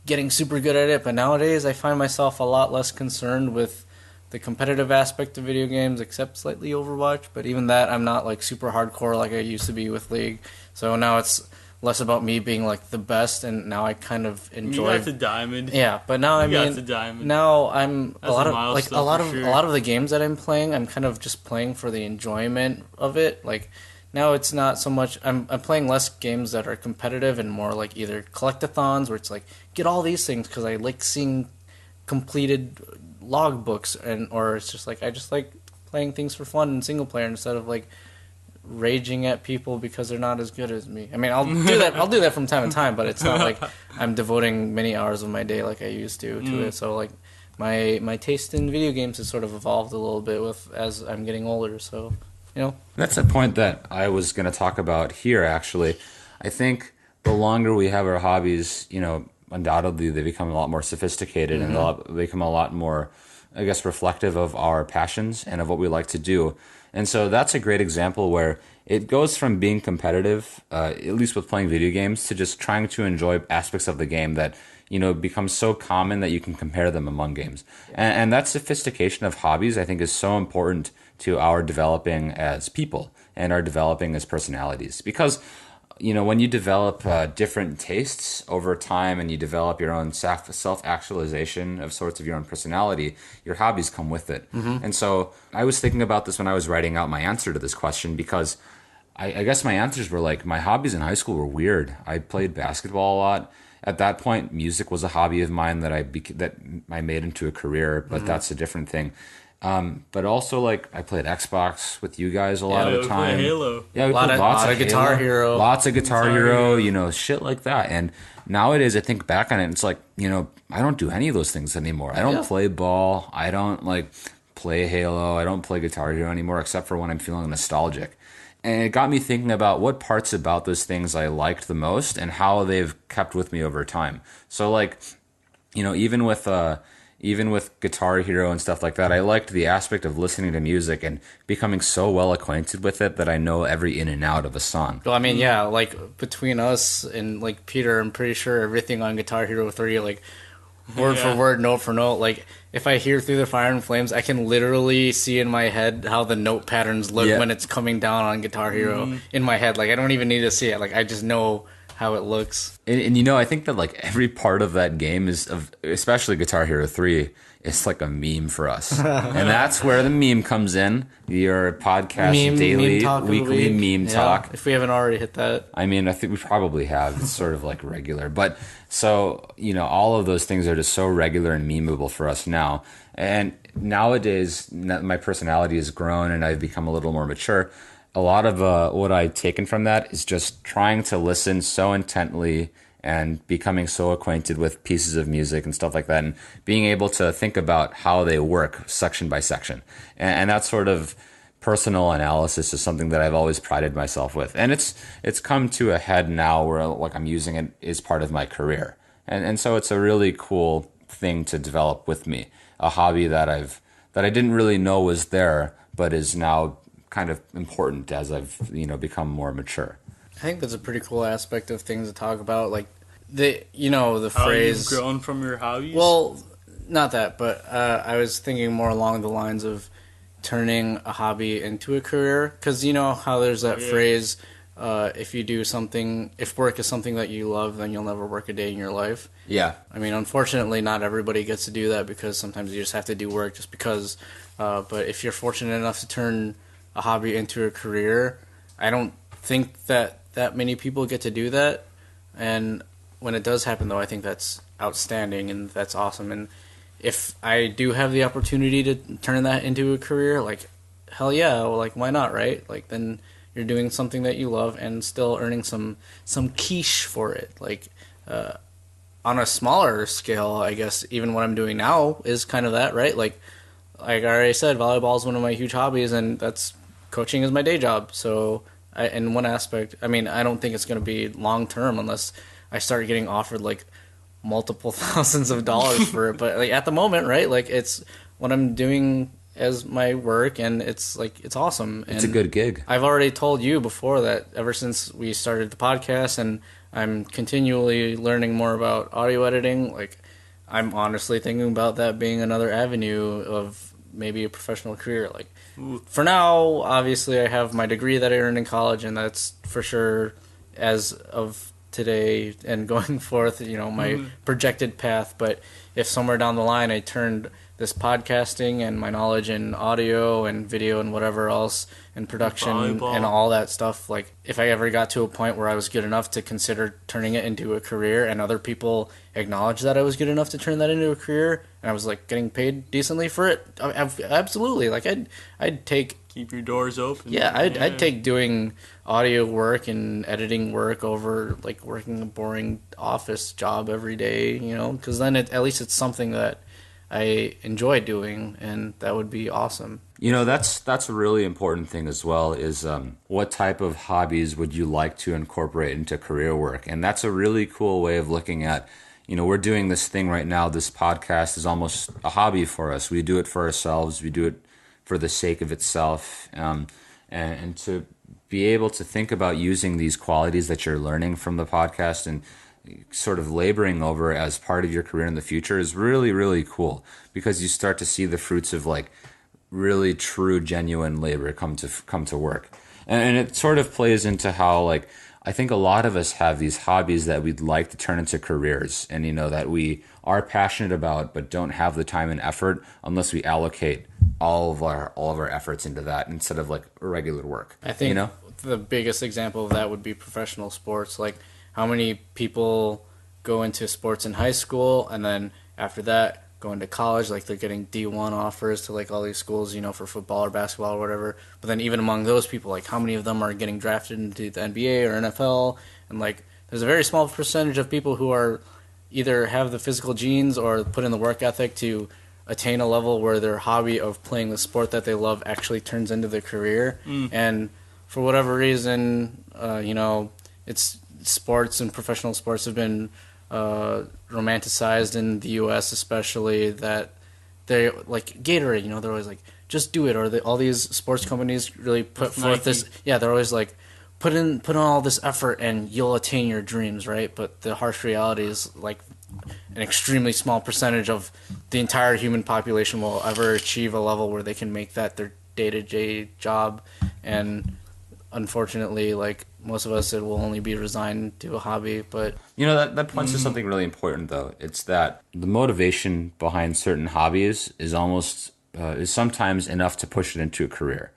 getting super good at it. But nowadays, I find myself a lot less concerned with the competitive aspect of video games, except slightly Overwatch. But even that, I'm not like super hardcore like I used to be with League. So now it's less about me being like the best, and now I kind of enjoy. You got the diamond. Yeah, but now you got the diamond. Now I'm That's a lot of the games that I'm playing. I'm kind of just playing for the enjoyment of it. Like now, it's not so much. I'm playing less games that are competitive and more like either collectathons, where it's like get all these things because I like seeing completed log books, or it's just like I just like playing things for fun and single player instead of like raging at people because they're not as good as me. I mean, I'll do that. I'll do that from time to time, but it's not like I'm devoting many hours of my day like I used to it. So like my taste in video games has sort of evolved a little bit with as I'm getting older. So that's a point that I was going to talk about here. Actually, I think the longer we have our hobbies, undoubtedly they become a lot more sophisticated and they become a lot more, I guess, reflective of our passions and of what we like to do. And so that's a great example where it goes from being competitive, at least with playing video games, to just trying to enjoy aspects of the game that, becomes so common that you can compare them among games. And that sophistication of hobbies, I think, is so important to our developing as people and our developing as personalities. Because, when you develop different tastes over time and you develop your own self-actualization of sorts of your own personality, your hobbies come with it. And so I was thinking about this when I was writing out my answer to this question, because I guess my answers were like, my hobbies in high school were weird. I played basketball a lot. At that point, music was a hobby of mine that I made into a career, but that's a different thing. But also, like, I played Xbox with you guys a lot of the time. Halo. Yeah, we played lots of Guitar Hero. Lots of Guitar Hero, shit like that. And nowadays, I think back on it, it's like, I don't do any of those things anymore. I don't play ball. I don't, play Halo. I don't play Guitar Hero anymore, except for when I'm feeling nostalgic. And it got me thinking about what parts about those things I liked the most and how they've kept with me over time. So, even with Guitar Hero and stuff like that, I liked the aspect of listening to music and becoming so well acquainted with it that I know every in and out of a song. Well, I mean, yeah, like between us and like Peter, I'm pretty sure everything on Guitar Hero 3, like word for word, note for note, like if I hear Through the Fire and Flames, I can literally see in my head how the note patterns look when it's coming down on Guitar Hero in my head. Like I don't even need to see it. Like I just know how it looks. And I think that like every part of that game especially Guitar Hero 3, it's like a meme for us. And that's where the meme comes in. Your podcast daily, weekly meme talk. If we haven't already hit that. I mean, I think we probably have. It's sort of like regular. But so, all of those things are just so regular and memeable for us now. And nowadays, my personality has grown and I've become a little more mature. A lot of what I've taken from that is just trying to listen so intently and becoming so acquainted with pieces of music and stuff like that, and being able to think about how they work section by section. And that sort of personal analysis is something that I've always prided myself with. And it's come to a head now where like I'm using it as part of my career. And so it's a really cool thing to develop with me, a hobby that I didn't really know was there, but is now kind of important as I've become more mature. I think that's a pretty cool aspect of things to talk about, like the how phrase. You've grown from your hobbies. Well, not that, but I was thinking more along the lines of turning a hobby into a career, because how there's that phrase, if work is something that you love, then you'll never work a day in your life. Yeah. I mean, unfortunately, not everybody gets to do that, because sometimes you just have to do work just because. But if you're fortunate enough to turn a hobby into a career, I don't think that many people get to do that. And when it does happen, though, I think that's outstanding and that's awesome. And if I do have the opportunity to turn that into a career, like, hell yeah, well, like, why not, right? Like, then you're doing something that you love and still earning some quiche for it. Like, on a smaller scale, I guess even what I'm doing now is kind of that, right? Like I already said, volleyball is one of my huge hobbies, and coaching is my day job. So in one aspect, I mean, I don't think it's going to be long term unless I start getting offered like multiple thousands of dollars for it. But like at the moment, right? Like it's what I'm doing as my work, and it's like it's awesome. And It's a good gig. I've already told you before that ever since we started the podcast, and I'm continually learning more about audio editing. Like I'm honestly thinking about that being another avenue of maybe a professional career. Like for now, obviously, I have my degree that I earned in college, and that's for sure as of today and going forth, my projected path. But if somewhere down the line I turned this podcasting and my knowledge in audio and video and whatever else and production Volleyball. and all that stuff, like if I ever got to a point where I was good enough to consider turning it into a career and other people acknowledged that I was good enough to turn that into a career and I was like getting paid decently for it, absolutely. Like I'd take, Keep your doors open. yeah, I'd take doing audio work and editing work over like working a boring office job every day, because then at least it's something that I enjoy doing, and that would be awesome. That's a really important thing as well, is what type of hobbies would you like to incorporate into career work? And that's a really cool way of looking at, we're doing this thing right now. This podcast is almost a hobby for us. We do it for ourselves. We do it for the sake of itself. And to be able to think about using these qualities that you're learning from the podcast and sort of laboring over as part of your career in the future is really, really cool, because you start to see the fruits of like really true, genuine labor come to work. And it sort of plays into how like I think a lot of us have these hobbies that we'd like to turn into careers, and that we are passionate about but don't have the time and effort unless we allocate all of our efforts into that instead of like regular work. I think the biggest example of that would be professional sports. Like how many people go into sports in high school and then after that go into college, like they're getting D1 offers to like all these schools, for football or basketball or whatever. But then even among those people, like how many of them are getting drafted into the NBA or NFL? And like there's a very small percentage of people who are either have the physical genes or put in the work ethic to attain a level where their hobby of playing the sport that they love actually turns into their career. And for whatever reason, it's sports and professional sports have been romanticized in the U.S. especially, that they like Gatorade, they're always like, just do it, or all these sports companies really put forth this, they're always like, put in all this effort and you'll attain your dreams, right? But the harsh reality is like an extremely small percentage of the entire human population will ever achieve a level where they can make that their day-to-day job. And unfortunately, like most of us, it will only be resigned to a hobby. But that points to something really important, though. It's that the motivation behind certain hobbies is almost is sometimes enough to push it into a career.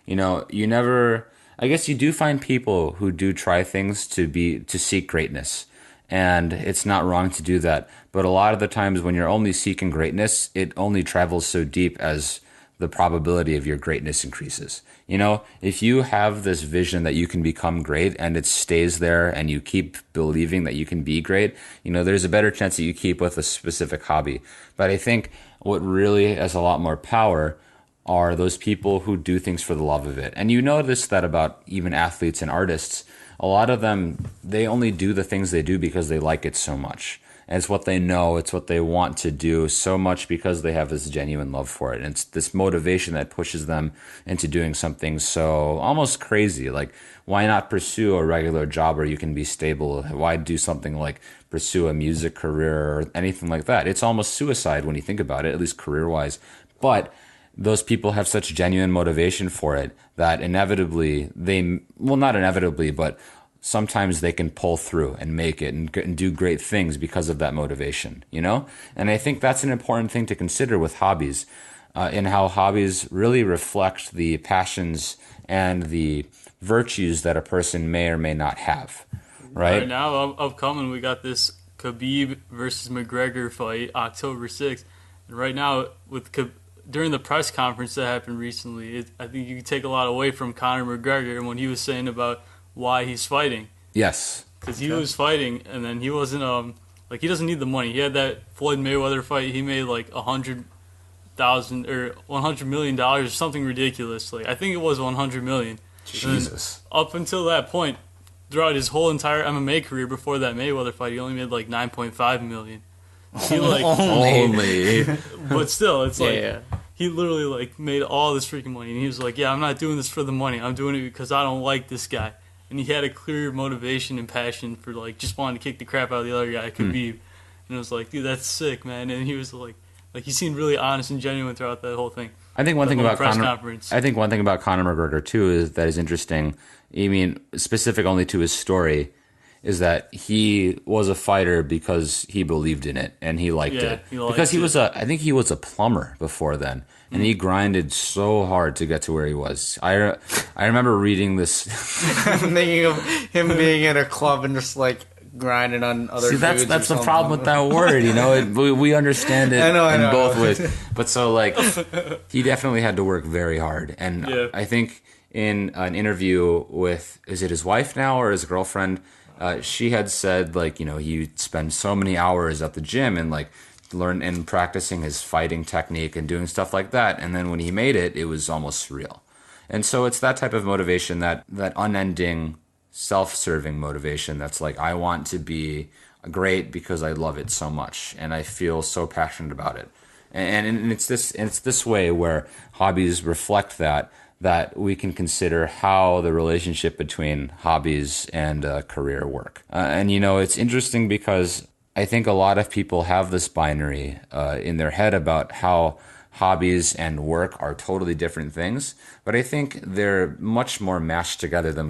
You never. I guess you do find people who do try things to seek greatness, and it's not wrong to do that. But a lot of the times when you're only seeking greatness, it only travels so deep as the probability of your greatness increases. If you have this vision that you can become great and it stays there and you keep believing that you can be great, there's a better chance that you keep with a specific hobby. But I think what really has a lot more power are those people who do things for the love of it. And you notice that about even athletes and artists. A lot of them, they only do the things they do because they like it so much. And it's what they know, it's what they want to do so much because they have this genuine love for it. And it's this motivation that pushes them into doing something so almost crazy. Like, why not pursue a regular job where you can be stable? Why do something like pursue a music career or anything like that? It's almost suicide when you think about it, at least career-wise. But those people have such genuine motivation for it that inevitably not inevitably, but sometimes they can pull through and make it and do great things because of that motivation, And I think that's an important thing to consider with hobbies, in how hobbies really reflect the passions and the virtues that a person may or may not have, right? Right now, upcoming, we got this Khabib versus McGregor fight, October 6th. And right now, during the press conference that happened recently, I think you can take a lot away from Conor McGregor and what he was saying about why he's fighting. Yes. Because he was fighting, and then he wasn't, he doesn't need the money. He had that Floyd Mayweather fight. He made like $100,000 or $100 million or something ridiculous. Like, I think it was $100 million. Jesus. Up until that point, throughout his whole entire MMA career before that Mayweather fight, he only made like 9.5 million. He like Only. but still, it's like Yeah. he literally like made all this freaking money, and he was like, "Yeah, I'm not doing this for the money. I'm doing it because I don't like this guy." And he had a clear motivation and passion for like just wanting to kick the crap out of the other guy, Khabib. And it was like, dude, that's sick, man. And he was like he seemed really honest and genuine throughout that whole thing. I think one The thing whole about press Conor. conference. I think one thing about Conor McGregor too is that is interesting. I mean, specific only to his story, is that he was a fighter because he believed in it and he liked it. He liked Because he it. was I think he was a plumber before then, and he grinded so hard to get to where he was. I remember reading this. I'm thinking of him being at a club and just like grinding on other See, foods. that's or the problem with that word, you know. We understand it I know, in both I know. ways, but so like he definitely had to work very hard, and Yeah. I think in an interview with is it his wife now or his girlfriend, she had said like he'd spend so many hours at the gym and like learn and practicing his fighting technique and doing stuff like that, and then when he made it, it was almost surreal. And so it's that type of motivation, that unending self-serving motivation that's like, I want to be great because I love it so much and I feel so passionate about it. And it's this way where hobbies reflect that we can consider how the relationship between hobbies and career work. And it's interesting because I think a lot of people have this binary in their head about how hobbies and work are totally different things, but I think they're much more mashed together than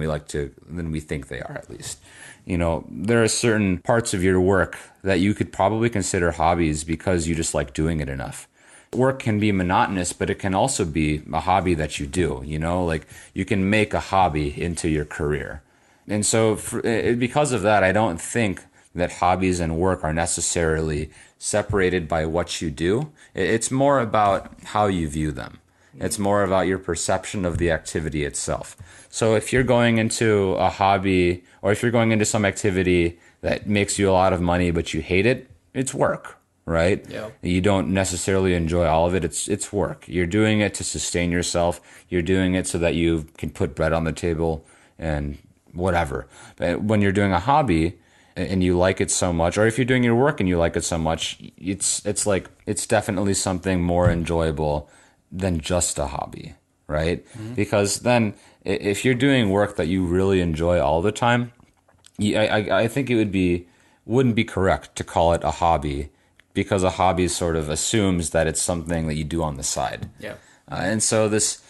we think they are, at least. There are certain parts of your work that you could probably consider hobbies because you just like doing it enough. Work can be monotonous, but it can also be a hobby that you do, like you can make a hobby into your career. And so because of that, I don't think that hobbies and work are necessarily separated by what you do. It's more about how you view them. It's more about your perception of the activity itself. So if you're going into a hobby or if you're going into some activity that makes you a lot of money but you hate it, it's work, right? Yeah. You don't necessarily enjoy all of it. It's work. You're doing it to sustain yourself. You're doing it so that you can put bread on the table and whatever. But when you're doing a hobby and you like it so much, or if you're doing your work and you like it so much, it's definitely something more enjoyable than just a hobby, right? Mm-hmm. Because then if you're doing work that you really enjoy all the time, I think it wouldn't be correct to call it a hobby, because a hobby sort of assumes that it's something that you do on the side. Yeah. And so this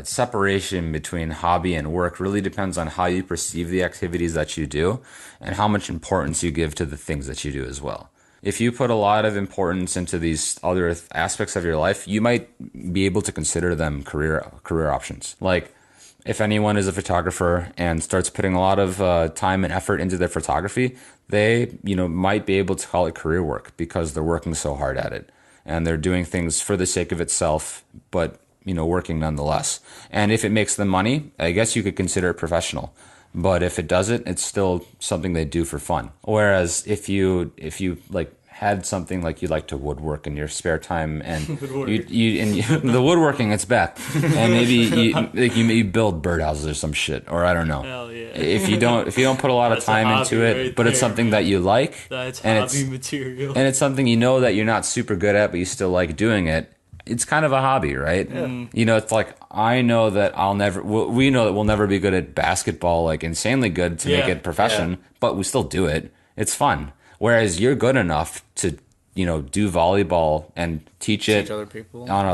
separation between hobby and work really depends on how you perceive the activities that you do and how much importance you give to the things that you do as well. If you put a lot of importance into these other aspects of your life, you might be able to consider them career options. Like if anyone is a photographer and starts putting a lot of time and effort into their photography, they might be able to call it career work because they're working so hard at it and they're doing things for the sake of itself, but working nonetheless. And if it makes them money, I guess you could consider it professional. But if it doesn't, it's still something they do for fun. Whereas if you like had something like you like to woodwork in your spare time, and the woodworking, it's back, and maybe you build birdhouses or some shit, or I don't know. Hell yeah. If you don't put a lot of time into it, right but it's there, something man. that you like, That's and hobby material. and it's something that you're not super good at, but you still like doing it. It's kind of a hobby, right? Yeah. It's like we know that we'll never be good at basketball, like insanely good to make it profession, but we still do it. It's fun. Whereas you're good enough to, do volleyball and teach other people on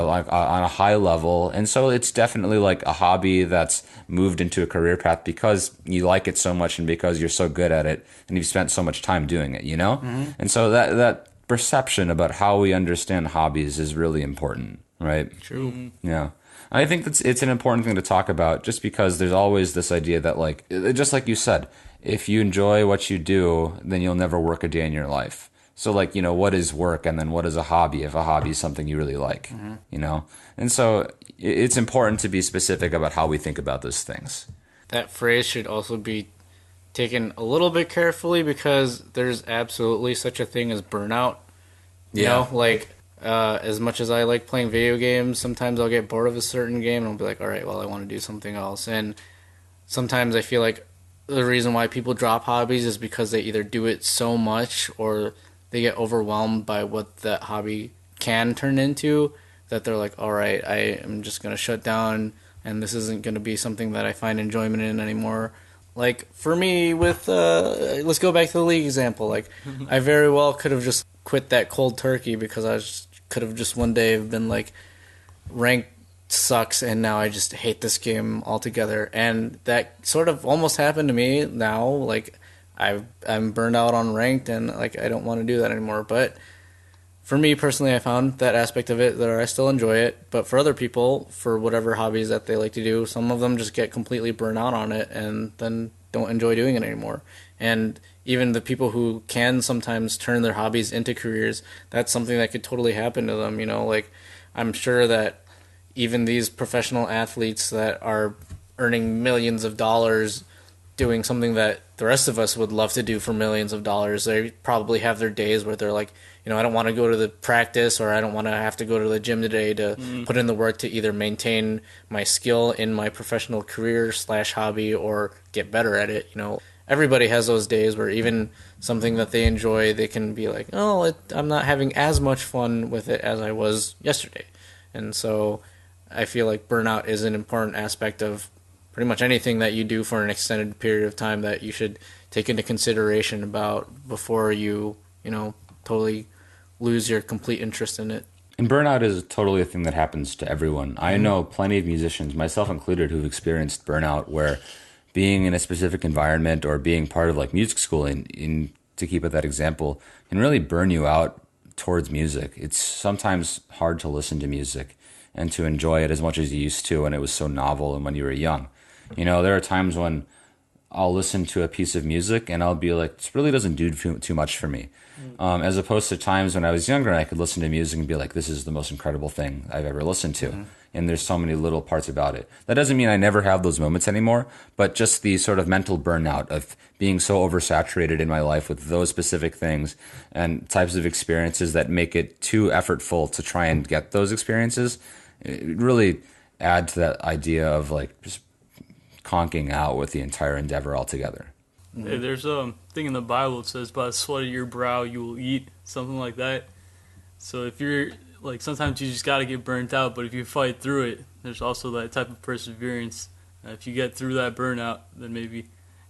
a high level. And so it's definitely like a hobby that's moved into a career path because you like it so much and because you're so good at it and you've spent so much time doing it, Mm-hmm. And so that perception about how we understand hobbies is really important, right? True. Mm-hmm. Yeah. I think it's an important thing to talk about just because there's always this idea that, like, just like you said, if you enjoy what you do, then you'll never work a day in your life. So, like, what is work and then what is a hobby if a hobby is something you really like, And so it's important to be specific about how we think about those things. That phrase should also be taken a little bit carefully because there's absolutely such a thing as burnout. As much as I like playing video games, sometimes I'll get bored of a certain game and I'll be like, all right, well, I want to do something else. And sometimes I feel like the reason why people drop hobbies is because they either do it so much or they get overwhelmed by what that hobby can turn into, that they're like, all right, I am just going to shut down and this isn't going to be something that I find enjoyment in anymore. Like for me with let's go back to the league example. Like I very well could have just quit that cold turkey because could have just one day been like, ranked sucks and now I just hate this game altogether. And that sort of almost happened to me now. Like I'm burned out on ranked and like I don't want to do that anymore. But for me personally, I found that aspect of it that I still enjoy it. But for other people, for whatever hobbies that they like to do, some of them just get completely burnt out on it and then don't enjoy doing it anymore. And even the people who can sometimes turn their hobbies into careers, that's something that could totally happen to them. You know, like I'm sure that even these professional athletes that are earning millions of dollars doing something that the rest of us would love to do for millions of dollars, they probably have their days where they're like, you know, I don't want to go to the practice or I don't want to have to go to the gym today to put in the work to either maintain my skill in my professional career / hobby or get better at it. You know, everybody has those days where even something that they enjoy, they can be like, oh, I'm not having as much fun with it as I was yesterday. And so I feel like burnout is an important aspect of pretty much anything that you do for an extended period of time that you should take into consideration about before you totally lose your complete interest in it. And burnout is totally a thing that happens to everyone. I know plenty of musicians, myself included, who've experienced burnout where being in a specific environment or being part of like music school, to keep it that example, can really burn you out towards music. It's sometimes hard to listen to music and to enjoy it as much as you used to when it was so novel and when you were young. You know, there are times when I'll listen to a piece of music and I'll be like, this really doesn't do too much for me. As opposed to times when I was younger and I could listen to music and be like, this is the most incredible thing I've ever listened to. And there's so many little parts about it. That doesn't mean I never have those moments anymore, but just the sort of mental burnout of being so oversaturated in my life with those specific things and types of experiences that make it too effortful to try and get those experiences, it really add to that idea of like just conking out with the entire endeavor altogether. Hey, there's a thing in the Bible that says, by the sweat of your brow you will eat, something like that. So if you're, like, sometimes you just got to get burnt out, but if you fight through it, there's also that type of perseverance. If you get through that burnout, then maybe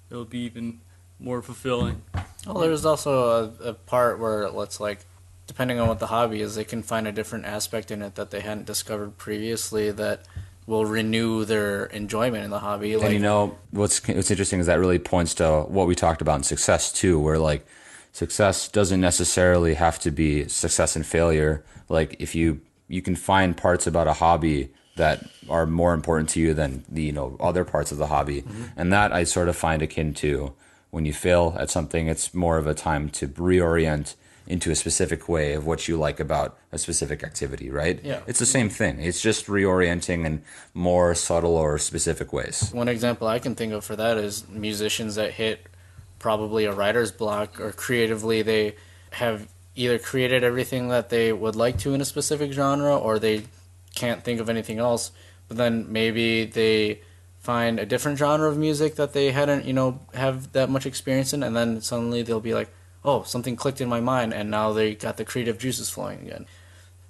it'll be even more fulfilling. Well, there's also a part where it's like, depending on what the hobby is, they can find a different aspect in it that they hadn't discovered previously that will renew their enjoyment in the hobby. And you know, what's interesting is that really points to what we talked about in success too, where like success doesn't necessarily have to be success and failure. Like if you can find parts about a hobby that are more important to you than the other parts of the hobby. And that I sort of find akin to when you fail at something, it's more of a time to reorient into a specific way of what you like about a specific activity, right? Yeah. It's the same thing. It's just reorienting in more subtle or specific ways. One example I can think of for that is musicians that hit probably a writer's block, or creatively they have either created everything that they would like to in a specific genre, or they can't think of anything else, but then maybe they find a different genre of music that they hadn't, have that much experience in, and then suddenly they'll be like, oh, something clicked in my mind, and now they got the creative juices flowing again.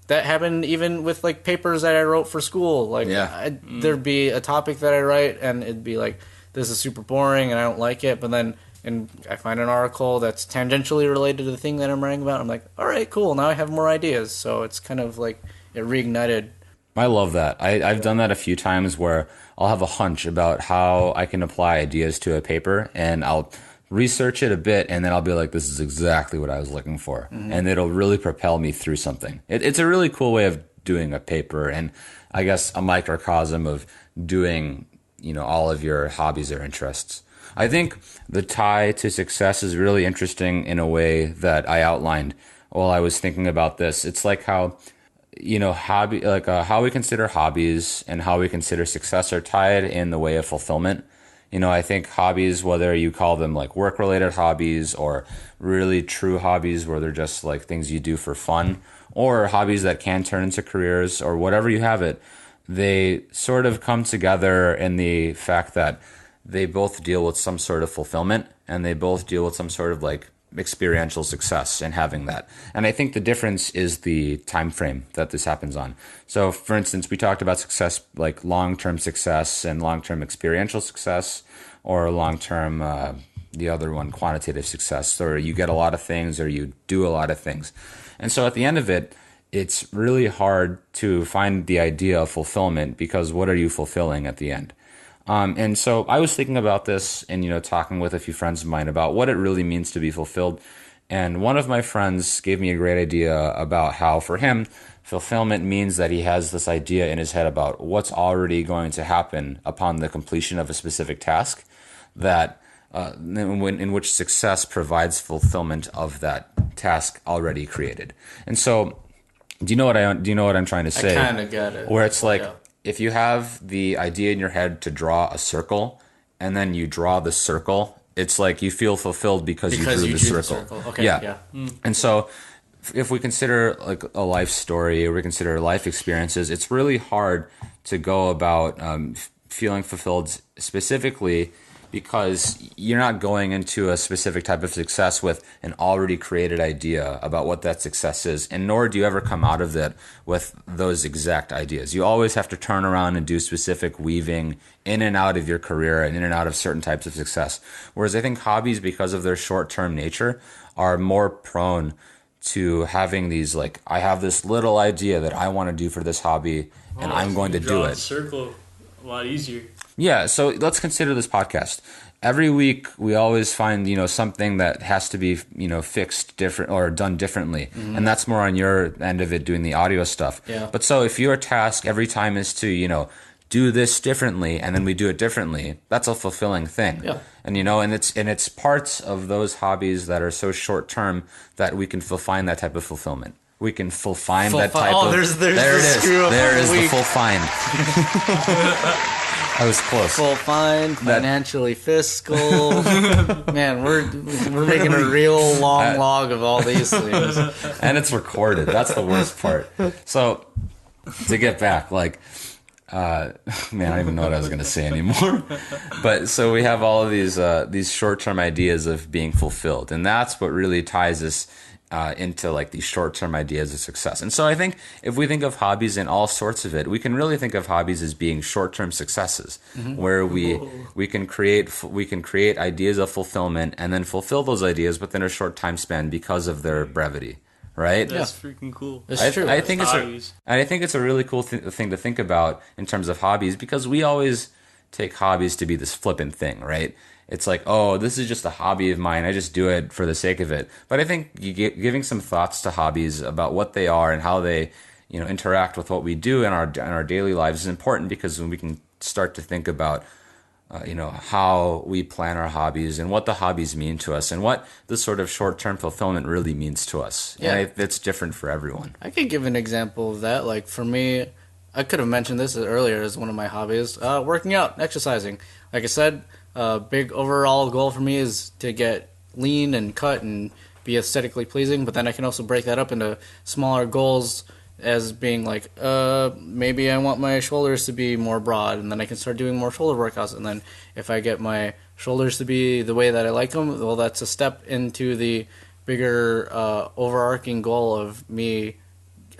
That happened even with like papers that I wrote for school. Like, there'd be a topic that I write, and it'd be like, this is super boring, and I don't like it. But then, and I find an article that's tangentially related to the thing that I'm writing about. I'm like, all right, cool. Now I have more ideas. So it's kind of like it reignited. I love that. I've done that a few times where I'll have a hunch about how I can apply ideas to a paper, and I'll research it a bit, and then I'll be like, this is exactly what I was looking for. And it'll really propel me through something. It's a really cool way of doing a paper, and I guess a microcosm of doing, all of your hobbies or interests. I think the tie to success is really interesting in a way that I outlined while I was thinking about this. It's like how, how we consider hobbies and how we consider success are tied in the way of fulfillment. I think hobbies, whether you call them like work-related hobbies or really true hobbies where they're just like things you do for fun, or hobbies that can turn into careers or whatever you have it, they sort of come together in the fact that they both deal with some sort of fulfillment, and they both deal with some sort of like experiential success and having that. And I think the difference is the time frame that this happens on. So for instance, we talked about success, like long-term success and long-term experiential success, or long-term, the other one, quantitative success, or you get a lot of things or you do a lot of things. And so at the end of it, it's really hard to find the idea of fulfillment, because what are you fulfilling at the end? And so I was thinking about this and, talking with a few friends of mine about what it really means to be fulfilled. And one of my friends gave me a great idea about how, for him, fulfillment means that he has this idea in his head about what's already going to happen upon the completion of a specific task, that in which success provides fulfillment of that task already created. And so, do you know what I'm trying to say? I kind of get it. Where it's like, yeah. If you have the idea in your head to draw a circle, and then you draw the circle, it's like you feel fulfilled because you drew the circle. Okay. Yeah. And so if we consider like a life story, or we consider life experiences, it's really hard to go about feeling fulfilled specifically, because you're not going into a specific type of success with an already created idea about what that success is, and nor do you ever come out of it with those exact ideas. You always have to turn around and do specific weaving in and out of your career and in and out of certain types of success. Whereas I think hobbies, because of their short-term nature, are more prone to having these, like, I have this little idea that I want to do for this hobby, and I'm going to do it. Circle a lot easier. Yeah, so let's consider this podcast. Every week, we always find, something that has to be, fixed different or done differently. Mm-hmm. And that's more on your end of it, doing the audio stuff. Yeah. But so if your task every time is to, do this differently, and then we do it differently, that's a fulfilling thing. Yeah. And, it's parts of those hobbies that are so short term that we can find that type of fulfillment. We can find that type of... there's there it is. There is the full find. I was close. Full find, financially fiscal. Man, we're making a real long log of all these things. And it's recorded. That's the worst part. So, to get back, man, I don't even know what I was going to say anymore. But so we have all of these short-term ideas of being fulfilled. And that's what really ties us into like these short-term ideas of success. And so I think if we think of hobbies in all sorts of it, we can really think of hobbies as being short-term successes, where we can create ideas of fulfillment and then fulfill those ideas within a short time span because of their brevity. Right? That's freaking cool. It's true. I think it's a really cool thing to think about in terms of hobbies, because we always take hobbies to be this flippant thing, right? It's like, oh, this is just a hobby of mine. I just do it for the sake of it. But I think giving some thoughts to hobbies about what they are and how they, interact with what we do in our daily lives is important, because when we can start to think about, how we plan our hobbies and what the hobbies mean to us and what the sort of short-term fulfillment really means to us. Yeah. And it's different for everyone. I could give an example of that. Like for me, I could have mentioned this earlier as one of my hobbies, working out, exercising. Like I said, big overall goal for me is to get lean and cut and be aesthetically pleasing, but then I can also break that up into smaller goals, as being like, maybe I want my shoulders to be more broad, and then I can start doing more shoulder workouts, and then if I get my shoulders to be the way that I like them, well, that's a step into the bigger overarching goal of me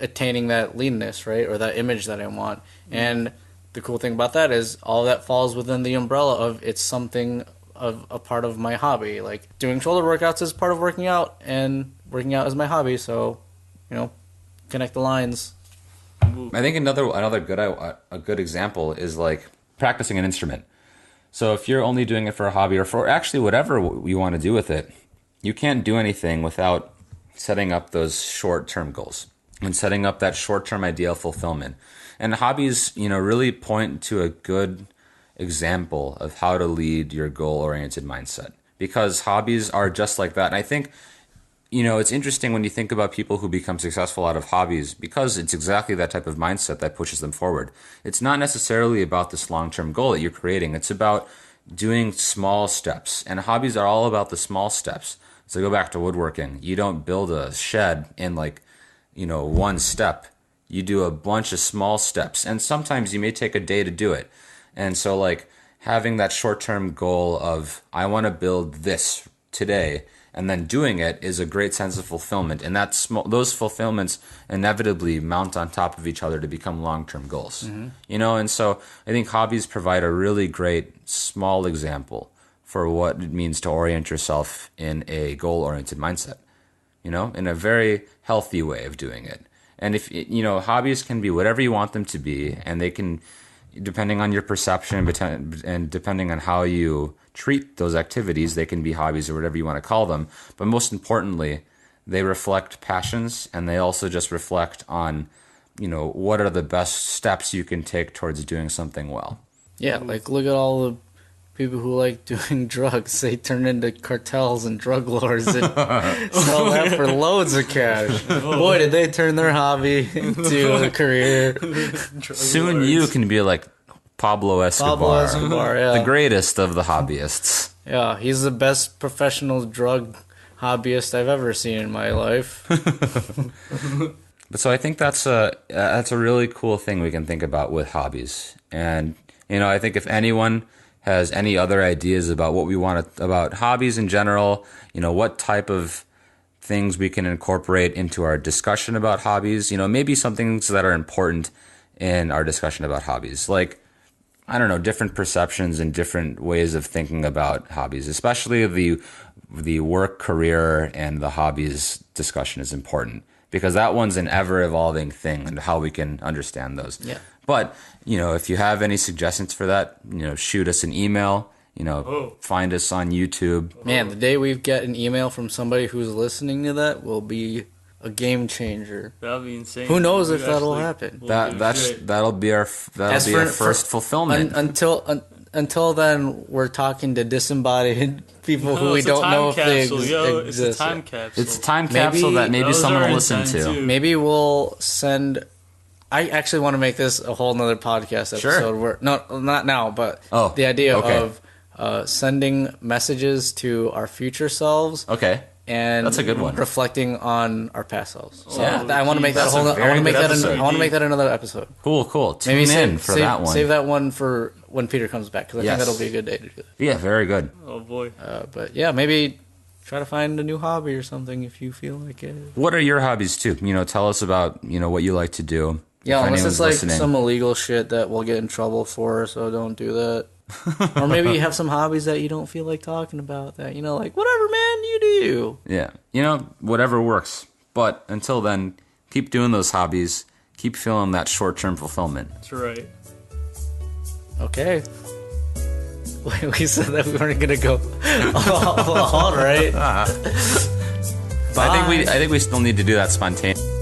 attaining that leanness, right, or that image that I want. And the cool thing about that is all that falls within the umbrella of it's something of a part of my hobby. Like doing shoulder workouts is part of working out, and working out is my hobby. So, connect the lines. I think another good example is like practicing an instrument. So if you're only doing it for a hobby, or for actually whatever you want to do with it, you can't do anything without setting up those short-term goals and setting up that short-term idea of fulfillment. And hobbies, really point to a good example of how to lead your goal-oriented mindset, because hobbies are just like that. And I think, it's interesting when you think about people who become successful out of hobbies, because it's exactly that type of mindset that pushes them forward. It's not necessarily about this long-term goal that you're creating. It's about doing small steps. And hobbies are all about the small steps. So go back to woodworking. You don't build a shed in one step. You do a bunch of small steps. And sometimes you may take a day to do it. And so having that short-term goal of, I want to build this today, and then doing it is a great sense of fulfillment. And those fulfillments inevitably mount on top of each other to become long-term goals. And so I think hobbies provide a really great small example for what it means to orient yourself in a goal-oriented mindset, in a very healthy way of doing it. And if, hobbies can be whatever you want them to be, and they can, depending on your perception and depending on how you treat those activities, they can be hobbies or whatever you want to call them. But most importantly, they reflect passions, and they also just reflect on, what are the best steps you can take towards doing something well. Yeah, like look at all the people who like doing drugs. They turn into cartels and drug lords and sell that for loads of cash. Boy, did they turn their hobby into a career. Soon you can be like Pablo Escobar, yeah. The greatest of the hobbyists. Yeah, he's the best professional drug hobbyist I've ever seen in my life. But so I think that's a really cool thing we can think about with hobbies. And I think if anyone has any other ideas about what we want about hobbies in general, what type of things we can incorporate into our discussion about hobbies, maybe some things that are important in our discussion about hobbies, like, I don't know, different perceptions and different ways of thinking about hobbies, especially the work, career, and the hobbies discussion is important, because that one's an ever-evolving thing and how we can understand those. Yeah. But, if you have any suggestions for that, shoot us an email, find us on YouTube. Man, the day we get an email from somebody who's listening to that will be a game changer. That'll be insane. Who knows if that'll happen? That'll be our first fulfillment. Until then, we're talking to disembodied people who we don't know if they exist. It's a time capsule. It's a time capsule that maybe someone will listen to. Maybe we'll send. I actually want to make this a whole nother podcast episode. Sure. Where, no, not now, but the idea of sending messages to our future selves. Okay. And that's a good one. Reflecting on our past selves. So yeah, I want to make that whole. I want to make that another episode. Cool. Tune in for that one. Save that one for when Peter comes back, because I think that'll be a good day to do that. Yeah, very good. Oh boy. But yeah, maybe try to find a new hobby or something if you feel like it. What are your hobbies too? Tell us about what you like to do. Yeah, unless it's like some illegal shit that we'll get in trouble for, so don't do that. Or maybe you have some hobbies that you don't feel like talking about that, like, whatever, man, you do. Yeah. Whatever works. But until then, keep doing those hobbies. Keep feeling that short-term fulfillment. That's right. Okay. We said that we weren't going to go all right? But I think we still need to do that spontaneous.